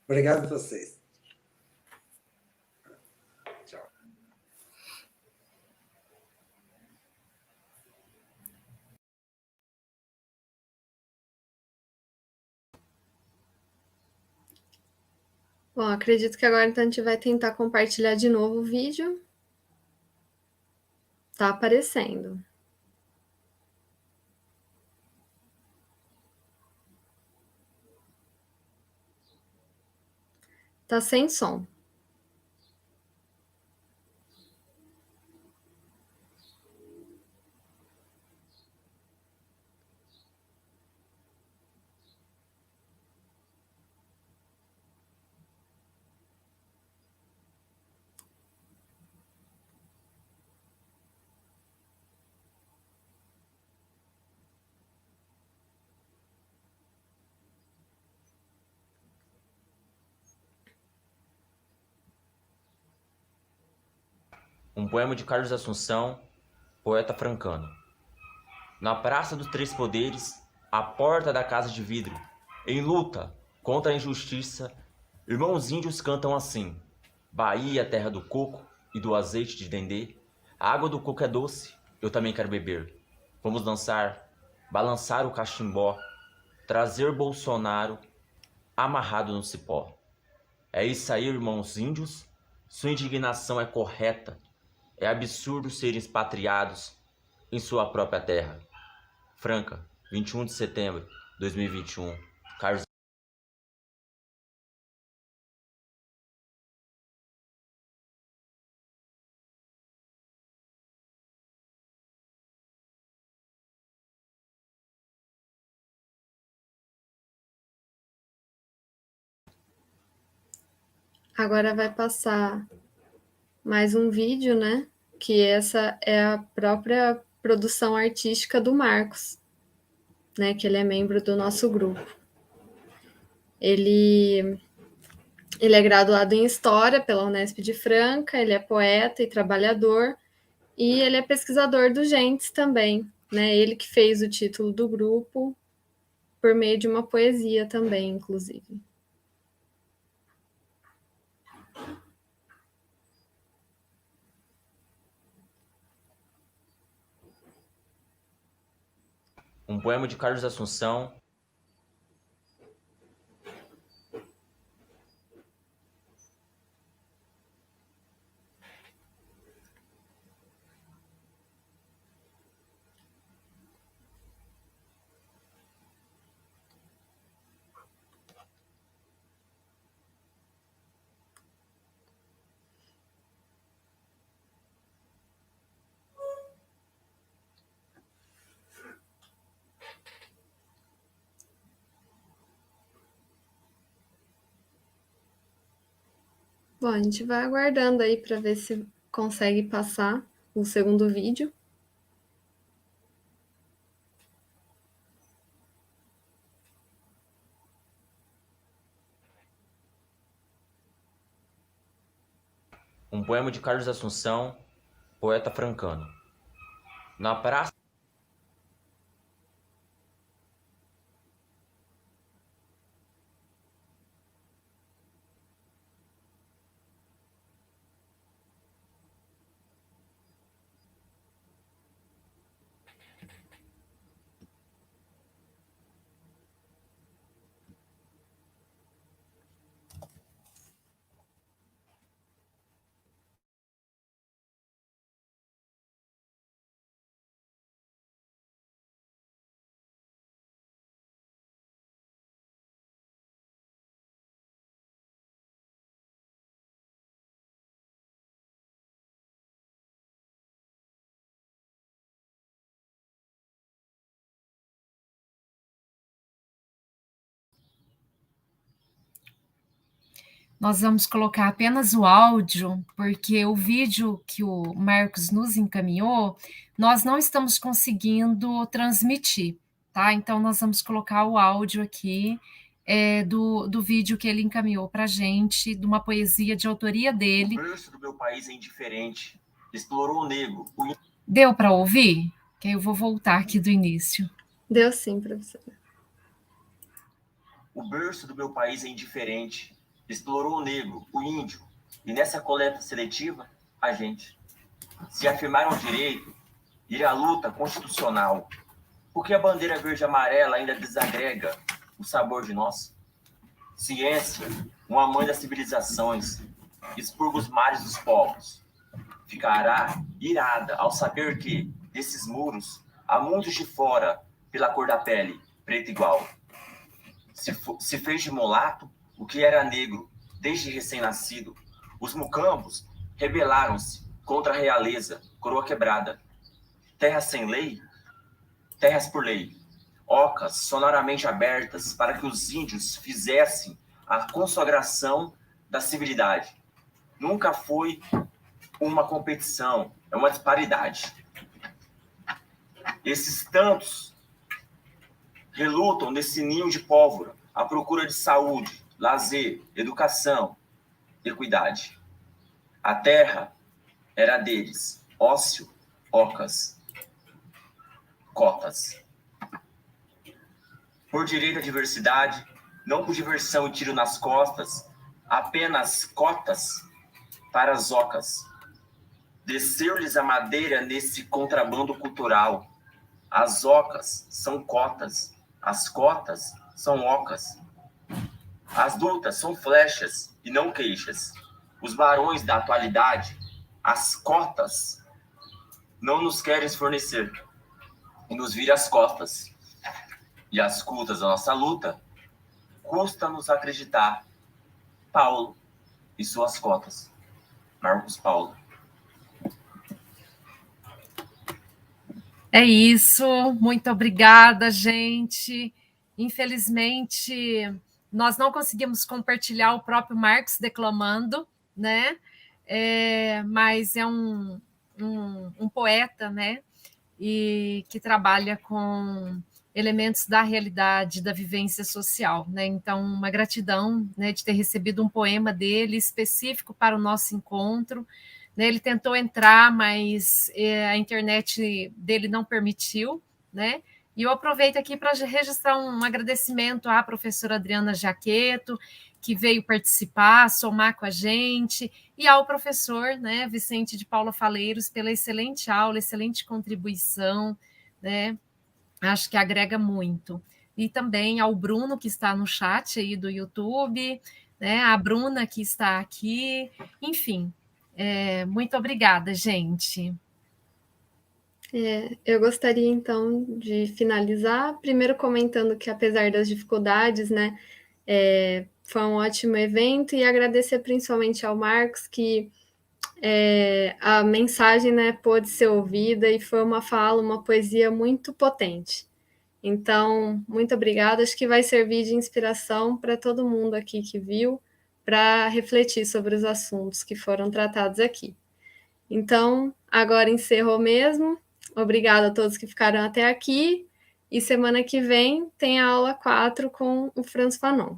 obrigado a vocês. Tchau. Bom, acredito que agora então a gente vai tentar compartilhar de novo o vídeo. Tá aparecendo. Tá sem som. Um poema de Carlos Assunção, poeta francano. Na Praça dos Três Poderes, à porta da casa de vidro, em luta contra a injustiça, irmãos índios cantam assim: Bahia, terra do coco e do azeite de dendê, a água do coco é doce, eu também quero beber. Vamos dançar, balançar o cachimbó, trazer Bolsonaro amarrado no cipó. É isso aí, irmãos índios, sua indignação é correta. É absurdo serem expatriados em sua própria terra. Franca, 21 de setembro de 2021. Carlos. Agora vai passar mais um vídeo, né? Que essa é a própria produção artística do Marcos, né? Que ele é membro do nosso grupo. Ele é graduado em História pela Unesp de Franca, ele é poeta e trabalhador, e ele é pesquisador do Gentes também, né? Ele que fez o título do grupo por meio de uma poesia também, inclusive. Um poema de Carlos Assunção. Bom, a gente vai aguardando aí para ver se consegue passar o segundo vídeo. Um poema de Carlos Assunção, poeta francano. Na praça Nós vamos colocar apenas o áudio, porque o vídeo que o Marcos nos encaminhou, nós não estamos conseguindo transmitir, tá? Então, nós vamos colocar o áudio aqui do vídeo que ele encaminhou para a gente, de uma poesia de autoria dele. O berço do meu país é indiferente, explorou o negro. Deu para ouvir? Que aí eu vou voltar aqui do início. Deu sim, professora. O berço do meu país é indiferente, explorou o negro, o índio, e nessa coleta seletiva, a gente. Se afirmaram o direito, ir à luta constitucional, porque a bandeira verde e amarela ainda desagrega o sabor de nós. Ciência, uma mãe das civilizações, expurga os mares dos povos. Ficará irada ao saber que, desses muros, há muitos de fora, pela cor da pele, preto igual. Se fez de mulato o que era negro desde recém-nascido. Os mucambos rebelaram-se contra a realeza, coroa quebrada. Terras sem lei, terras por lei. Ocas sonoramente abertas para que os índios fizessem a consagração da civilidade. Nunca foi uma competição, é uma disparidade. Esses tantos relutam nesse ninho de pólvora à procura de saúde, lazer, educação, equidade. A terra era deles, ócio, ocas, cotas. Por direito à diversidade, não por diversão e tiro nas costas, apenas cotas para as ocas. Desceu-lhes a madeira nesse contrabando cultural. As ocas são cotas, as cotas são ocas. As lutas são flechas e não queixas. Os barões da atualidade, as cotas, não nos querem fornecer e nos vira as costas. E as custas da nossa luta, custa-nos acreditar. Paulo e suas cotas. Marcos Paulo. É isso, muito obrigada, gente. Infelizmente, nós não conseguimos compartilhar o próprio Marcos declamando, né? Mas é um poeta, né? E que trabalha com elementos da realidade, da vivência social, né? Então, uma gratidão, né, de ter recebido um poema dele específico para o nosso encontro. Né? Ele tentou entrar, mas a internet dele não permitiu, né? E eu aproveito aqui para registrar um agradecimento à professora Adriana Jaqueto, que veio participar, somar com a gente, e ao professor, né, Vicente de Paula Faleiros, pela excelente aula, excelente contribuição, né? Acho que agrega muito. E também ao Bruno, que está no chat aí do YouTube, né? A Bruna, que está aqui, enfim. Muito obrigada, gente. Eu gostaria, então, de finalizar, primeiro comentando que, apesar das dificuldades, né, foi um ótimo evento, e agradecer principalmente ao Marcos, que a mensagem, né, pôde ser ouvida, e foi uma fala, uma poesia muito potente. Então, muito obrigada, acho que vai servir de inspiração para todo mundo aqui que viu, para refletir sobre os assuntos que foram tratados aqui. Então, agora encerrou mesmo. Obrigada a todos que ficaram até aqui. E semana que vem tem a aula 4 com o Franz Fanon.